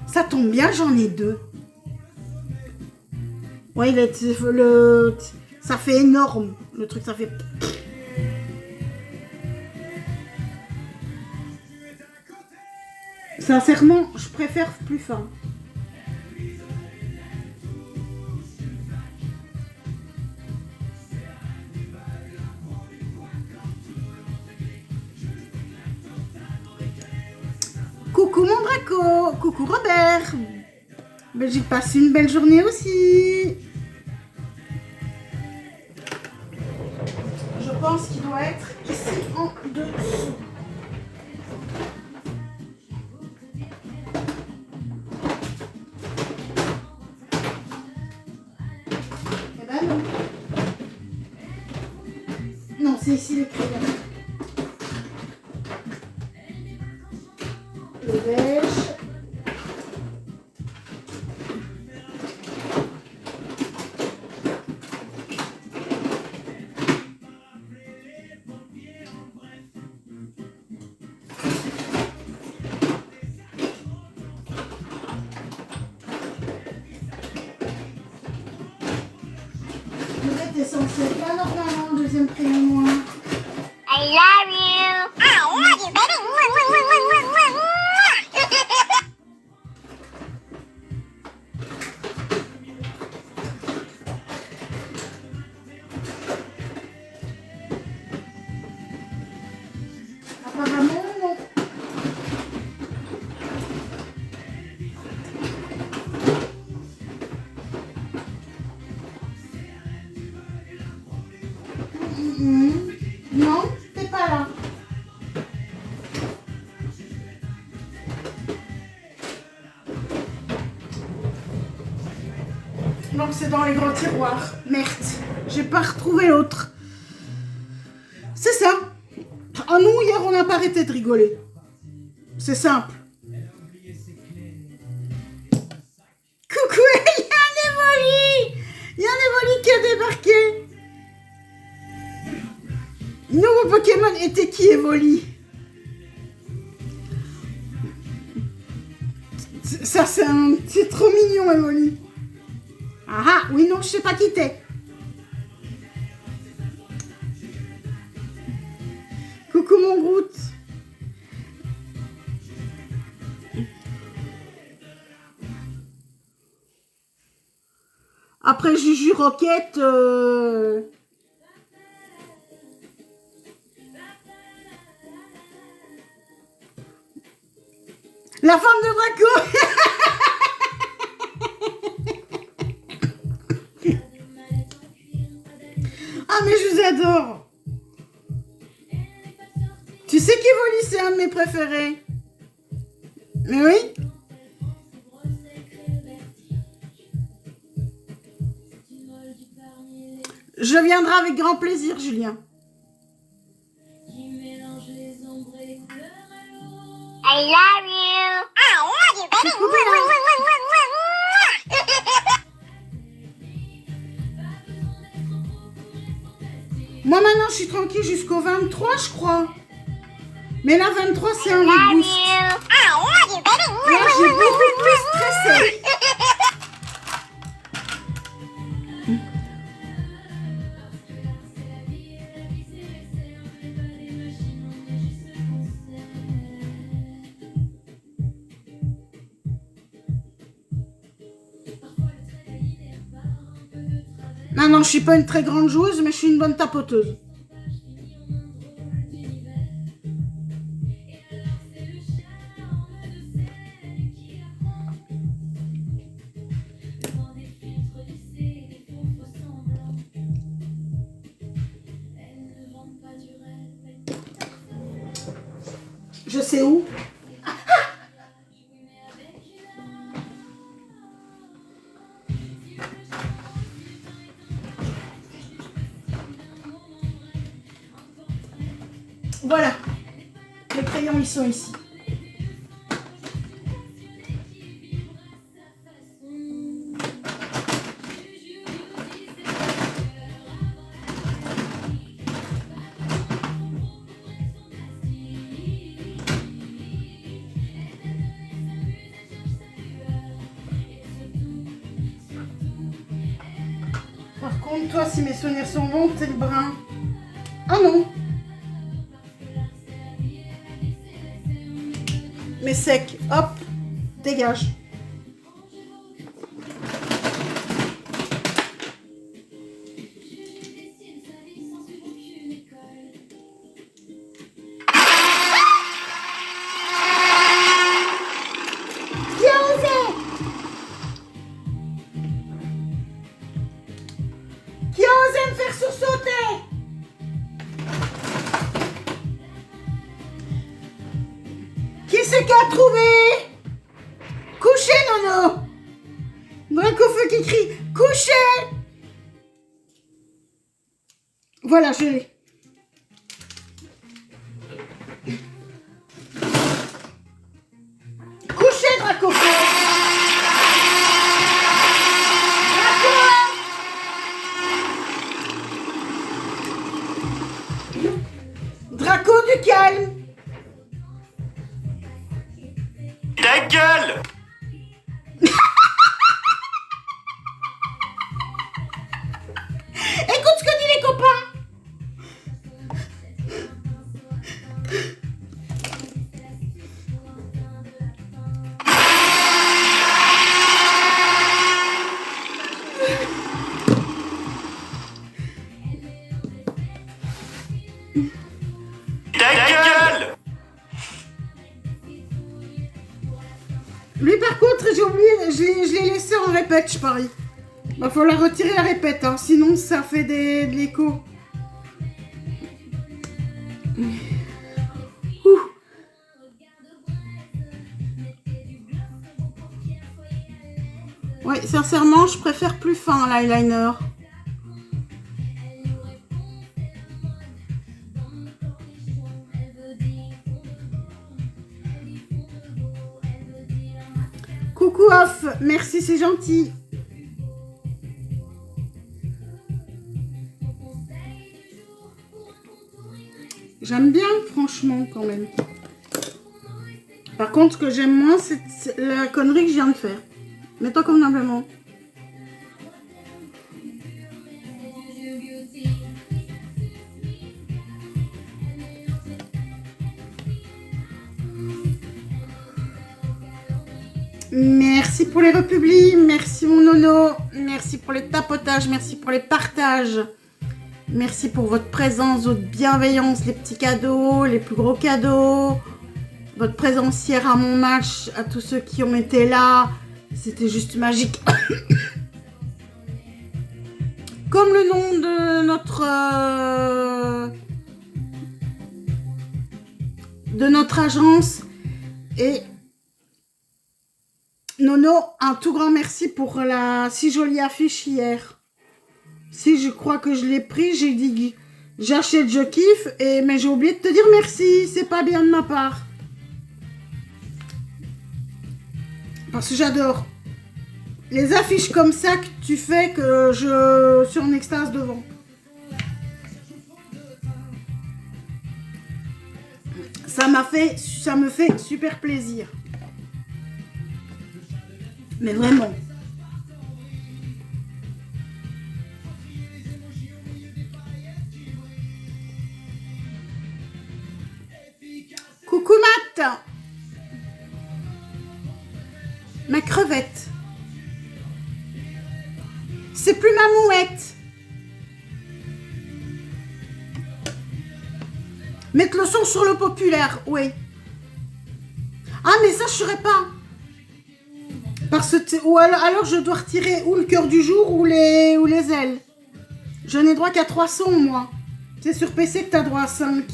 Ça tombe bien, j'en ai deux. Ouais, ça fait énorme. Le truc, ça fait... Sincèrement, je préfère plus fin. Coucou mon Draco, coucou Robert. Ben, j'ai passé une belle journée aussi. Je pense qu'il doit être ici en dessous. Eh ben non. Non, c'est ici les crayons. Le beige. Vous êtes censé être là normalement, le deuxième crayon noir. I love you. I love you, baby. Apparemment, non. Non, t'es pas là. Donc c'est dans les grands tiroirs. Merde, j'ai pas retrouvé l'autre. C'est ça. Ah nous, hier, on n'a pas arrêté de rigoler. C'est simple. Coucou, il y a un Evoli. Il y a un Evoli qui a débarqué. Nouveau Pokémon, était qui Evoli? Ça, c'est trop mignon, Evoli. Ah ah, oui, non, je sais pas qui t'es. Coucou, mon Groot. Après Juju Rocket, la femme de Draco. Ah, mais je vous adore. Tu sais qu'Evoli, c'est un de mes préférés. Mais oui. Je viendrai avec grand plaisir, Julien. I love you. I love you, baby. Moi, maintenant, je suis tranquille jusqu'au 23, je crois. Mais la 23, c'est un I love reboost. you. I love you, baby. Là, j'ai beaucoup plus stressé. Non, non, je suis pas une très grande joueuse, mais je suis une bonne tapoteuse. Je sais où. Voilà. Les crayons, ils sont ici. Par contre, toi, si mes souvenirs sont bons, t'es le brun. Ah non. Mais sec. Hop. Dégage. Qui a osé? Qui a osé me faire sursauter? Qui c'est qui a trouvé? Couchez, Nono! Dracofeu qui crie couchez! Voilà, je l'ai. Couchez, Dracofeu! Draco du calme! Ta gueule! Écoute ce que disent les copains! Ta gueule! Lui par contre, j'ai oublié, je l'ai laissé en répète, je parie. Va falloir retirer la répète, hein, sinon ça fait de l'écho. Ouh. Ouais, sincèrement, je préfère plus fin l'eyeliner. Coucou Off, merci, c'est gentil. J'aime bien, franchement, quand même. Par contre, ce que j'aime moins, c'est la connerie que je viens de faire. Mets-toi convenablement. Merci pour les republis, merci mon nono, merci pour les tapotages, merci pour les partages. Merci pour votre présence, votre bienveillance, les petits cadeaux, les plus gros cadeaux. Votre présence hier à mon match, à tous ceux qui ont été là. C'était juste magique. Comme le nom de notre agence. Et Nono, un tout grand merci pour la si jolie affiche hier. Si je crois que je l'ai pris, j'ai dit j'achète, je kiffe, mais j'ai oublié de te dire merci, c'est pas bien de ma part. Parce que j'adore. Les affiches comme ça que tu fais, que je suis en extase devant. Ça me fait super plaisir. Mais vraiment. Coucou Matt. Ma crevette. C'est plus ma mouette. Mettre le son sur le populaire, oui. Ah mais ça je saurais pas. Parce que ou alors je dois retirer ou le cœur du jour ou les ailes. Je n'ai droit qu'à 3 sons moi. C'est sur PC que tu as droit à 5.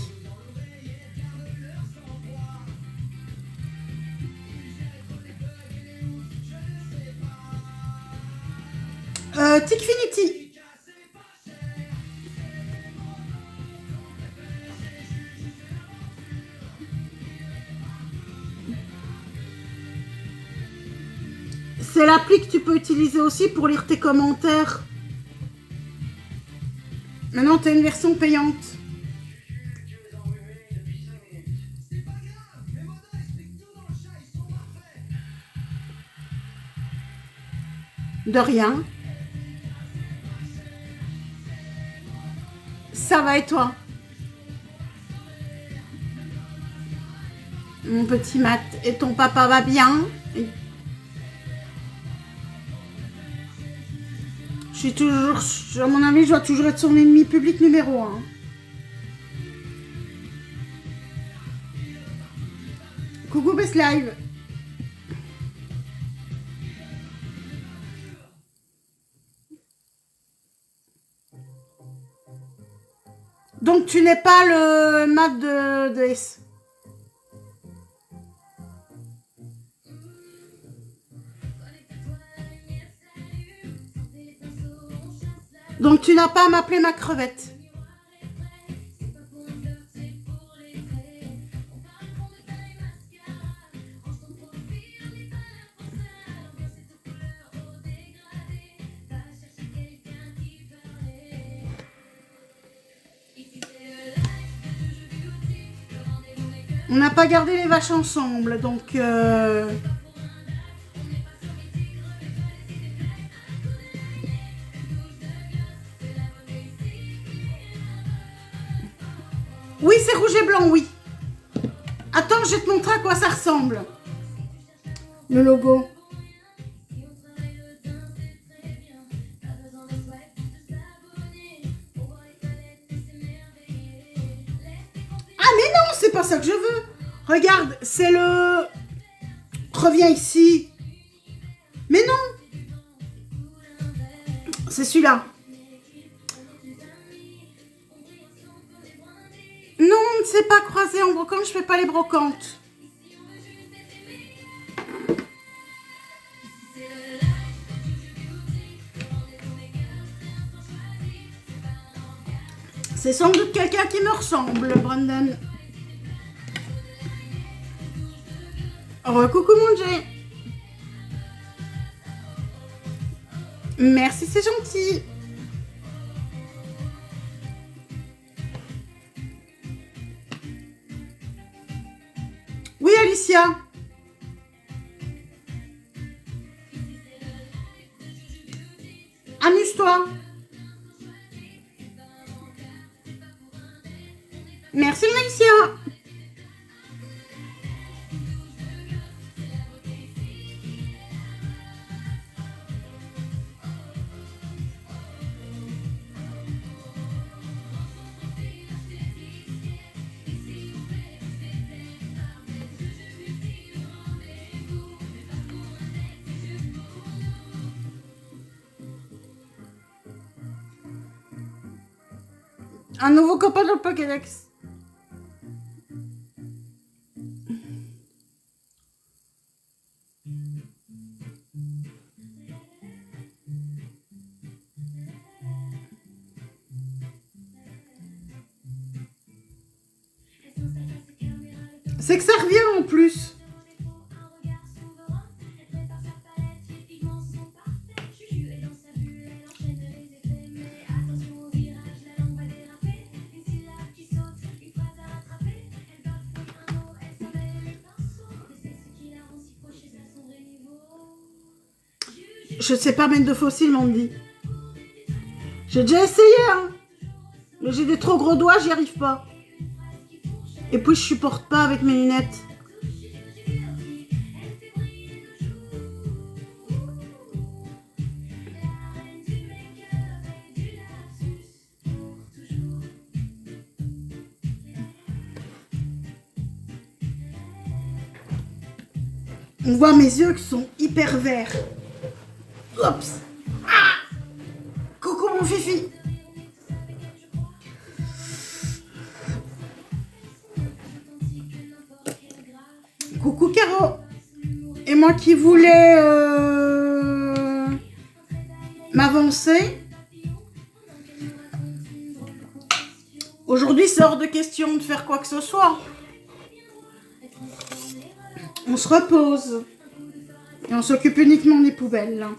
Tickfinity. C'est l'appli que tu peux utiliser aussi pour lire tes commentaires. Maintenant, tu as une version payante. De rien. Ça va et toi? Mon petit Matt. Et ton papa va bien? Je suis toujours... À mon avis, je dois toujours être son ennemi public numéro 1. Coucou Best Live. Donc tu n'es pas le Matt de S. Donc tu n'as pas à m'appeler ma crevette. On n'a pas gardé les vaches ensemble, donc... Oui, c'est rouge et blanc, oui. Attends, je vais te montrer à quoi ça ressemble. Le logo. Ah, mais non, c'est pas ça que je veux. Regarde, c'est le... Reviens ici. Mais non. C'est celui-là. Non, on ne sait pas croiser en brocante, je fais pas les brocantes. C'est sans doute quelqu'un qui me ressemble, Brandon. Coucou mon Jay. Merci, c'est gentil. Oui, Alicia. Amuse-toi. Merci, Alicia. Un nouveau copain dans le Pokédex. C'est que ça revient en plus. Je sais pas mettre de fossiles, m'ont dit. J'ai déjà essayé, hein. Mais j'ai des trop gros doigts, j'y arrive pas. Et puis je supporte pas avec mes lunettes. On voit mes yeux qui sont hyper verts. Oups. Ah. Coucou mon fifi. Coucou Caro. Et moi qui voulais m'avancer. Aujourd'hui, c'est hors de question de faire quoi que ce soit. On se repose. Et Et on s'occupe uniquement des poubelles, là.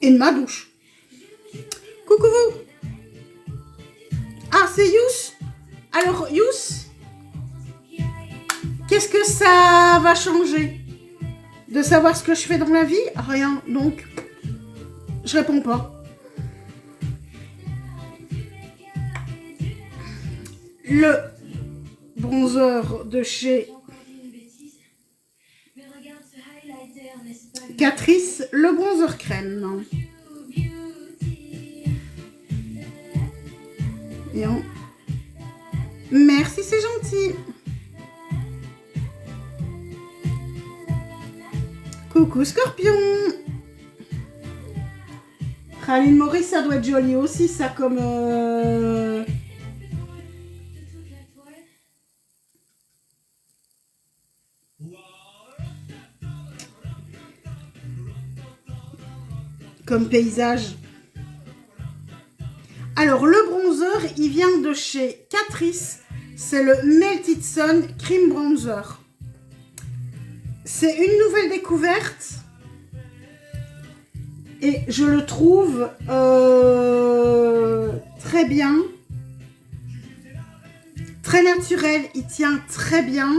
Et de ma douche. Coucou vous. Ah, c'est Yous. Alors, Yous, qu'est-ce que ça va changer? De savoir ce que je fais dans la vie? Rien, donc je réponds pas. Le bronzer de chez Catrice, le bronzer crème. Bien. Merci, c'est gentil. Coucou Scorpion. Khalil Maurice, ça doit être joli aussi, ça, comme... comme paysage. Alors, le bronzer, il vient de chez Catrice. C'est le Melted Sun Cream Bronzer. C'est une nouvelle découverte. Et je le trouve très bien. Très naturel. Il tient très bien.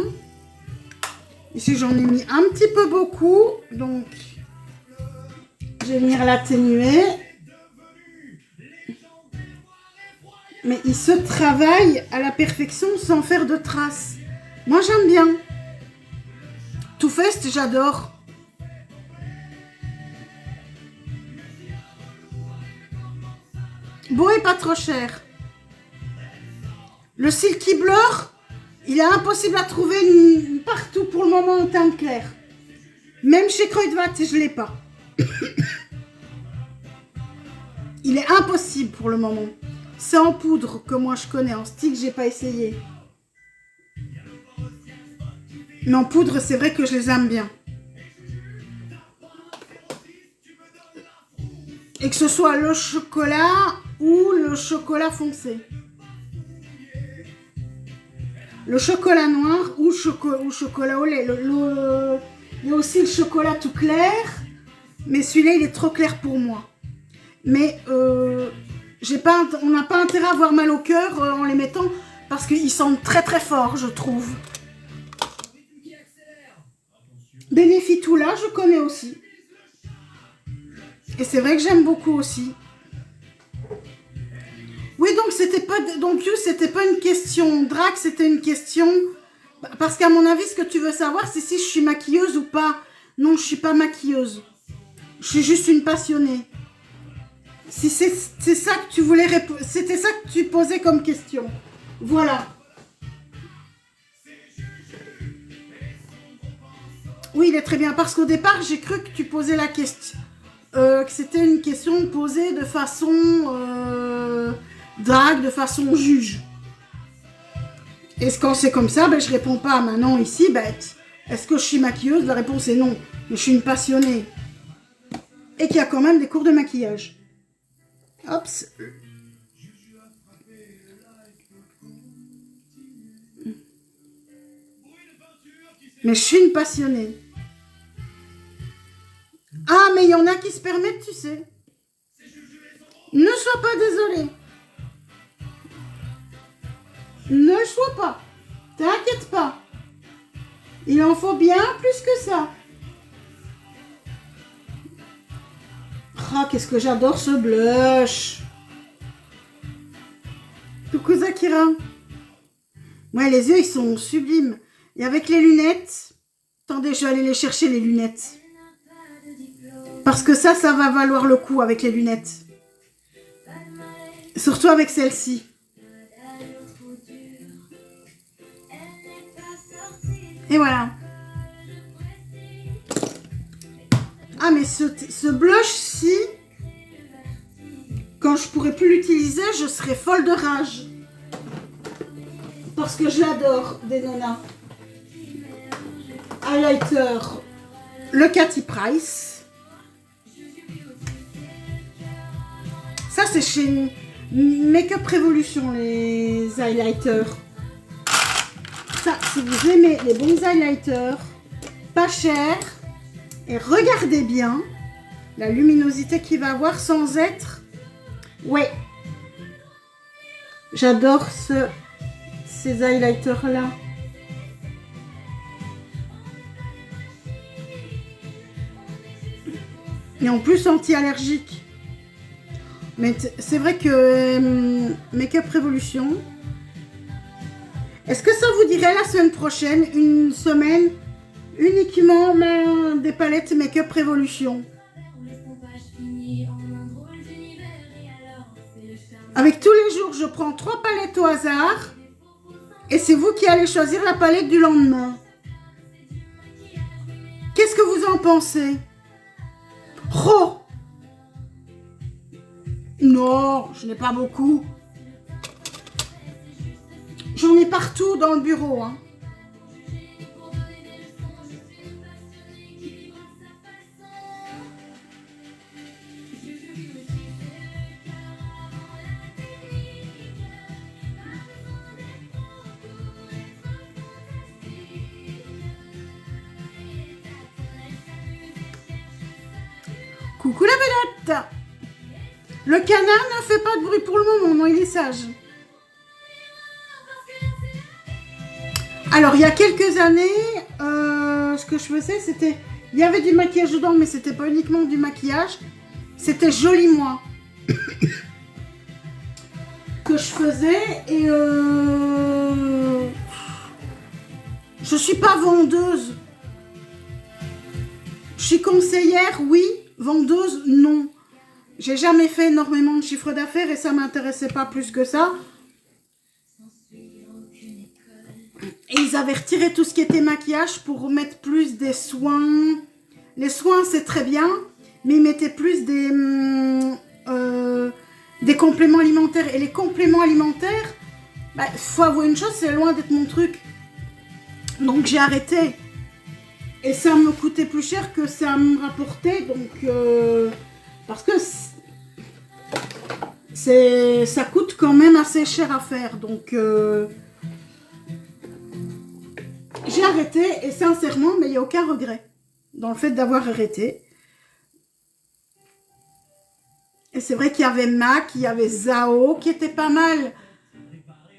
Ici, j'en ai mis un petit peu beaucoup. Donc, je vais venir l'atténuer. Mais il se travaille à la perfection sans faire de traces. Moi, j'aime bien. Too Faced, j'adore. Beau et pas trop cher. Le Silky Blur, il est impossible à trouver partout pour le moment en teinte claire. Même chez Kruidvat, je ne l'ai pas. Il est impossible pour le moment. C'est en poudre que moi je connais. En stick, j'ai pas essayé. Mais en poudre, c'est vrai que je les aime bien. Et que ce soit le chocolat ou le chocolat foncé. Le chocolat noir ou chocolat au lait. Il y a aussi le chocolat tout clair. Mais celui-là, il est trop clair pour moi. Mais on n'a pas intérêt à avoir mal au cœur en les mettant. Parce qu'ils sentent très très fort, je trouve. Benefitula, je connais aussi. Et c'est vrai que j'aime beaucoup aussi. Oui, donc c'était pas une question drague, c'était une question parce qu'à mon avis, ce que tu veux savoir, c'est si je suis maquilleuse ou pas. Non, je suis pas maquilleuse. Je suis juste une passionnée. Si c'est ça que tu voulais répondre, c'était ça que tu posais comme question. Voilà. Oui, il est très bien parce qu'au départ, j'ai cru que tu posais la question. Que c'était une question posée de façon drague, de façon juge. Et quand c'est comme ça, ben, je réponds pas maintenant ici, bête. Est-ce que je suis maquilleuse? La réponse est non. Mais je suis une passionnée. Et qu'il y a quand même des cours de maquillage. Hop. Mais je suis une passionnée. Ah, mais il y en a qui se permettent, tu sais. Ne sois pas désolé. Ne sois pas. T'inquiète pas. Il en faut bien plus que ça. Ah, qu'est-ce que j'adore ce blush. Coucou Zakira. Ouais, les yeux, ils sont sublimes. Et avec les lunettes... Attendez, je vais aller les chercher, les lunettes. Parce que ça va valoir le coup avec les lunettes. Surtout avec celle-ci. Et voilà. Ah, mais ce blush-ci, quand je pourrai plus l'utiliser, je serai folle de rage. Parce que je l'adore, des nonas. Highlighter, le Cathy Price. Ça, c'est chez Make-up Revolution, les highlighters. Ça, si vous aimez les bons highlighters, pas cher. Et regardez bien la luminosité qu'il va avoir sans être... Ouais. J'adore ces highlighters-là. Et en plus anti-allergique. Mais c'est vrai que Make-up Revolution. Est-ce que ça vous dirait la semaine prochaine, une semaine uniquement des palettes Make-up Revolution? Avec tous les jours, je prends 3 palettes au hasard. Et c'est vous qui allez choisir la palette du lendemain. Qu'est-ce que vous en pensez? Oh! Non, je n'ai pas beaucoup. J'en ai partout dans le bureau. Hein. Coucou la belette! Le canard ne fait pas de bruit pour le moment, non, il est sage. Alors, il y a quelques années, ce que je faisais, c'était... Il y avait du maquillage dedans, mais c'était pas uniquement du maquillage. C'était Joli Moi. Que je faisais, et... Je suis pas vendeuse. Je suis conseillère, oui. Vendeuse, non. J'ai jamais fait énormément de chiffre d'affaires et ça m'intéressait pas plus que ça. Et ils avaient retiré tout ce qui était maquillage pour mettre plus des soins. Les soins, c'est très bien, mais ils mettaient plus des compléments alimentaires. Et les compléments alimentaires, faut avouer une chose, c'est loin d'être mon truc. Donc j'ai arrêté. Et ça me coûtait plus cher que ça me rapportait. Donc, parce que ça coûte quand même assez cher à faire. Donc, j'ai arrêté et sincèrement, mais il n'y a aucun regret dans le fait d'avoir arrêté. Et c'est vrai qu'il y avait MAC, il y avait Zao qui était pas mal.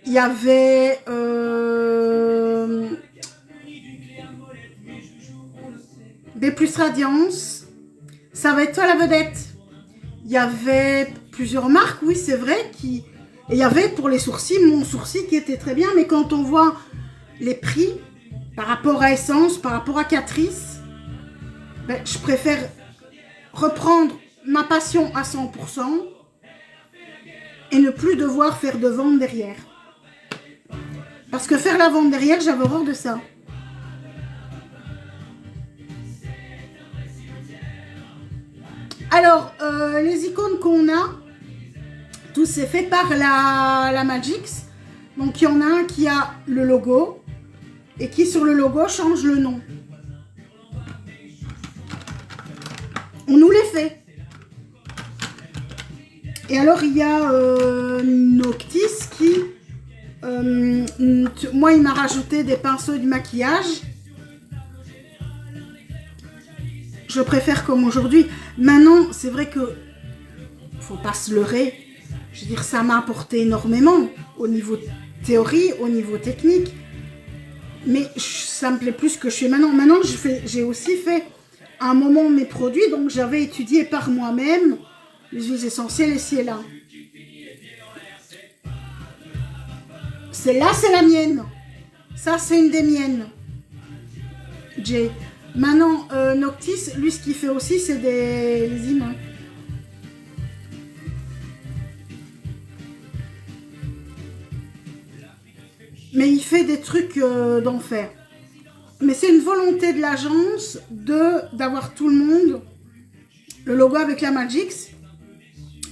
Il y avait... B+ Radiance. Ça va être toi la vedette. Il y avait plusieurs marques, oui, c'est vrai. Et il y avait pour les sourcils, mon sourcil qui était très bien. Mais quand on voit les prix par rapport à Essence, par rapport à Catrice, je préfère reprendre ma passion à 100% et ne plus devoir faire de vente derrière. Parce que faire la vente derrière, j'avais horreur de ça. Alors, les icônes qu'on a, tout c'est fait par la Magix. Donc, il y en a un qui a le logo et qui, sur le logo, change le nom. On nous les fait. Et alors, il y a Noctis qui... moi, il m'a rajouté des pinceaux du maquillage. Je préfère comme aujourd'hui. Maintenant, c'est vrai que faut pas se leurrer. Je veux dire, ça m'a apporté énormément au niveau théorie, au niveau technique. Mais ça me plaît plus que je fais maintenant. Maintenant, j'ai aussi fait à un moment mes produits. Donc, j'avais étudié par moi-même les huiles essentielles et ci et là. Celle-là, c'est la mienne. Ça, c'est une des miennes. J'ai... Maintenant, Noctis, lui, ce qu'il fait aussi, c'est des imams. Mais il fait des trucs d'enfer. Mais c'est une volonté de l'agence d'avoir tout le monde, le logo avec la Magix,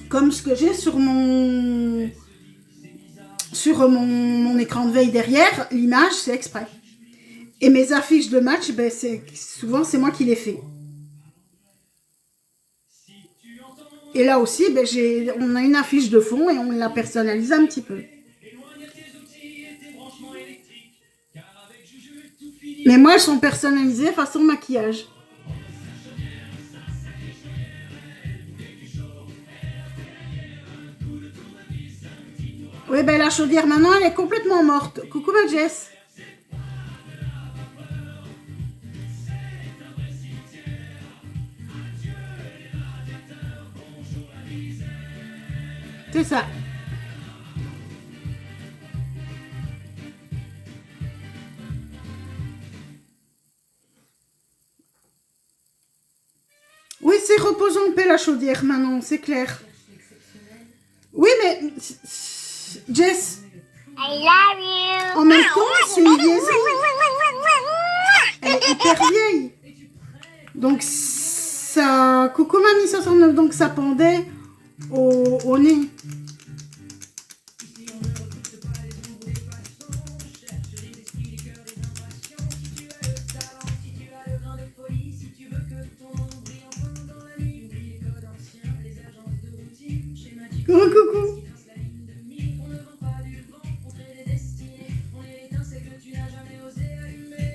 comme ce que j'ai sur mon écran de veille derrière. L'image, c'est exprès. Et mes affiches de match, souvent, c'est moi qui les fais. Et là aussi, on a une affiche de fond et on la personnalise un petit peu. Mais moi, elles sont personnalisées façon maquillage. Oui, ben la chaudière maintenant, elle est complètement morte. Coucou ma Jess. C'est ça. Oui, c'est reposant en paix la chaudière maintenant, c'est clair. Oui, mais Jess, I love you. en même temps, c'est une vieillerie. Elle est hyper vieille. Donc, ça... Coucou Mamie 69, donc ça pendait au nez. Coucou.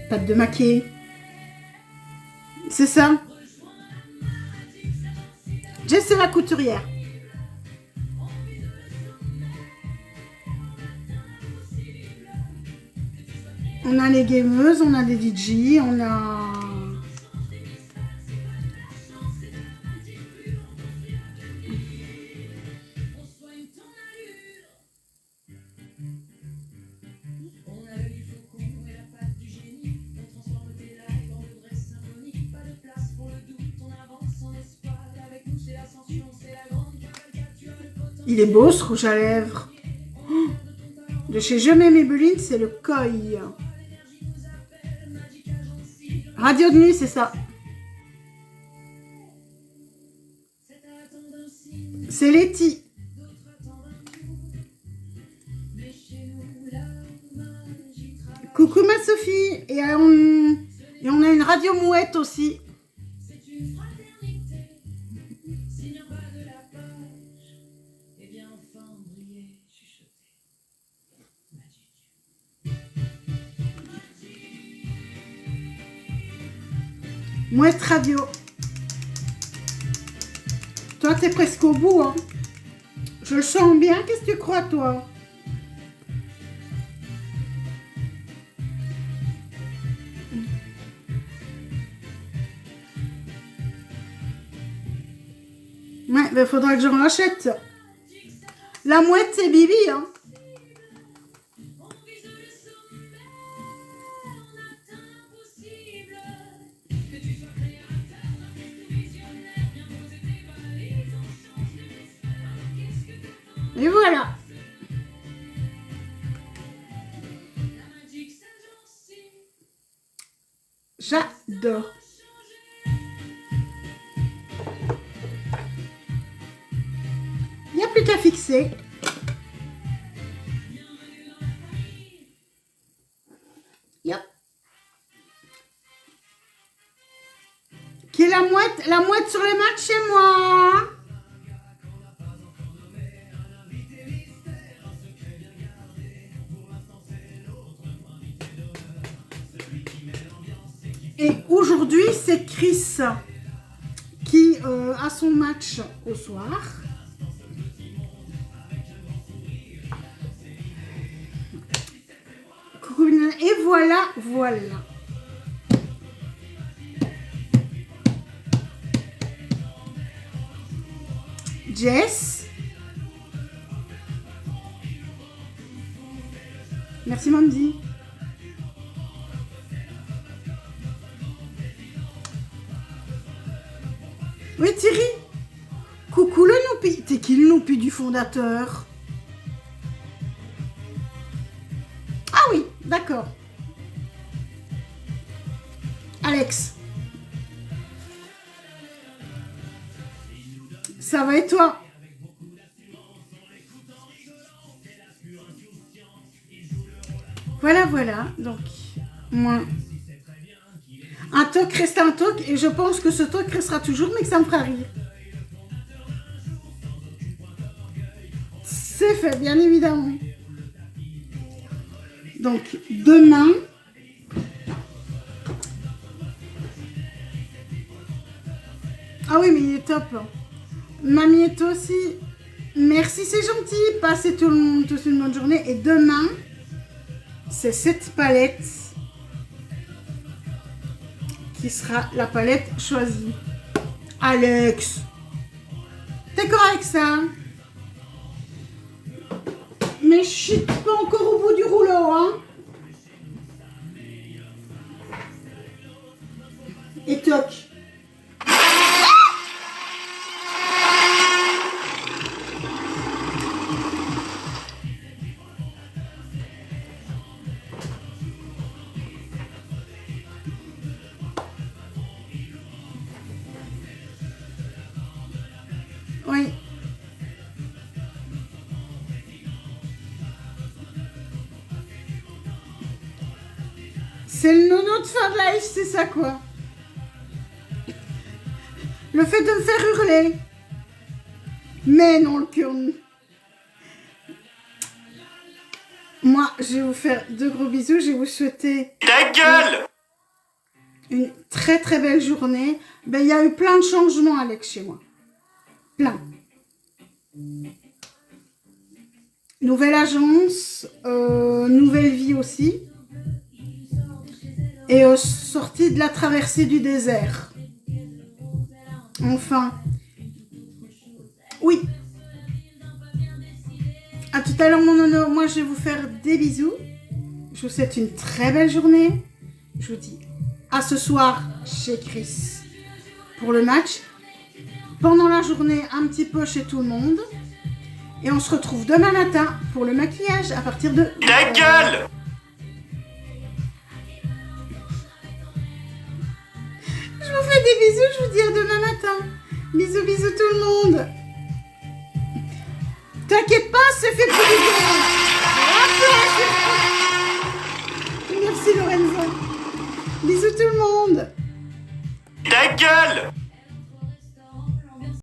Pâte de maquiller. C'est ça. Jess, c'est la couturière. On a les gameuses, on a les DJ, on a... Il est beau ce rouge à lèvres. Oh, de chez Je mets Maybelline, c'est le Koi. Radio de nuit, c'est ça. C'est Letty. Coucou ma Sophie. Et on a une radio mouette aussi. Mouette radio. Toi, t'es presque au bout, hein. Je le sens bien. Qu'est-ce que tu crois, toi? Ouais, il faudra que j'en rachète. La mouette, c'est Bibi, hein. Et voilà. J'adore. Il n'y a plus qu'à fixer. Yep. Qui est la mouette? La mouette sur les matchs chez moi. Et aujourd'hui, c'est Chris qui a son match au soir. Coucou, et voilà. Jess. Merci Mandy. Oui Thierry. Coucou le Noupi. T'es qui le Noupi du fondateur? Ah oui, d'accord. Alex. Ça va et toi? Voilà. Donc, moi, un toc reste un toc et je pense que ce toc restera toujours, mais que ça me fera rire. C'est fait, bien évidemment. Donc, demain, Ah oui, mais il est top. Mamie est aussi. Merci, c'est gentil. Passez tout le monde tous une bonne journée. Et demain, c'est cette palette qui sera la palette choisie. Alex, t'es correct avec ça? Mais je suis pas encore au bout du rouleau, hein? Et toc. Oui. C'est le nono de fin de live, c'est ça quoi. Le fait de me faire hurler. Mais non, le cœur. Moi, je vais vous faire de gros bisous. Je vais vous souhaiter Ta gueule! une très très belle journée. Ben, il y a eu plein de changements, Alex, chez moi. Plein. Nouvelle agence, nouvelle vie aussi. Et sortie de la traversée du désert. Enfin. Oui. À tout à l'heure, mon nono. Moi, je vais vous faire des bisous. Je vous souhaite une très belle journée. Je vous dis à ce soir chez Chris pour le match. Pendant la journée, un petit peu chez tout le monde. Et on se retrouve demain matin pour le maquillage à partir de... Ta gueule! Je vous fais des bisous, je vous dis à demain matin. Bisous, bisous tout le monde. T'inquiète pas, c'est fait pour du bien. Merci Lorenzo. Bisous tout le monde. Ta gueule!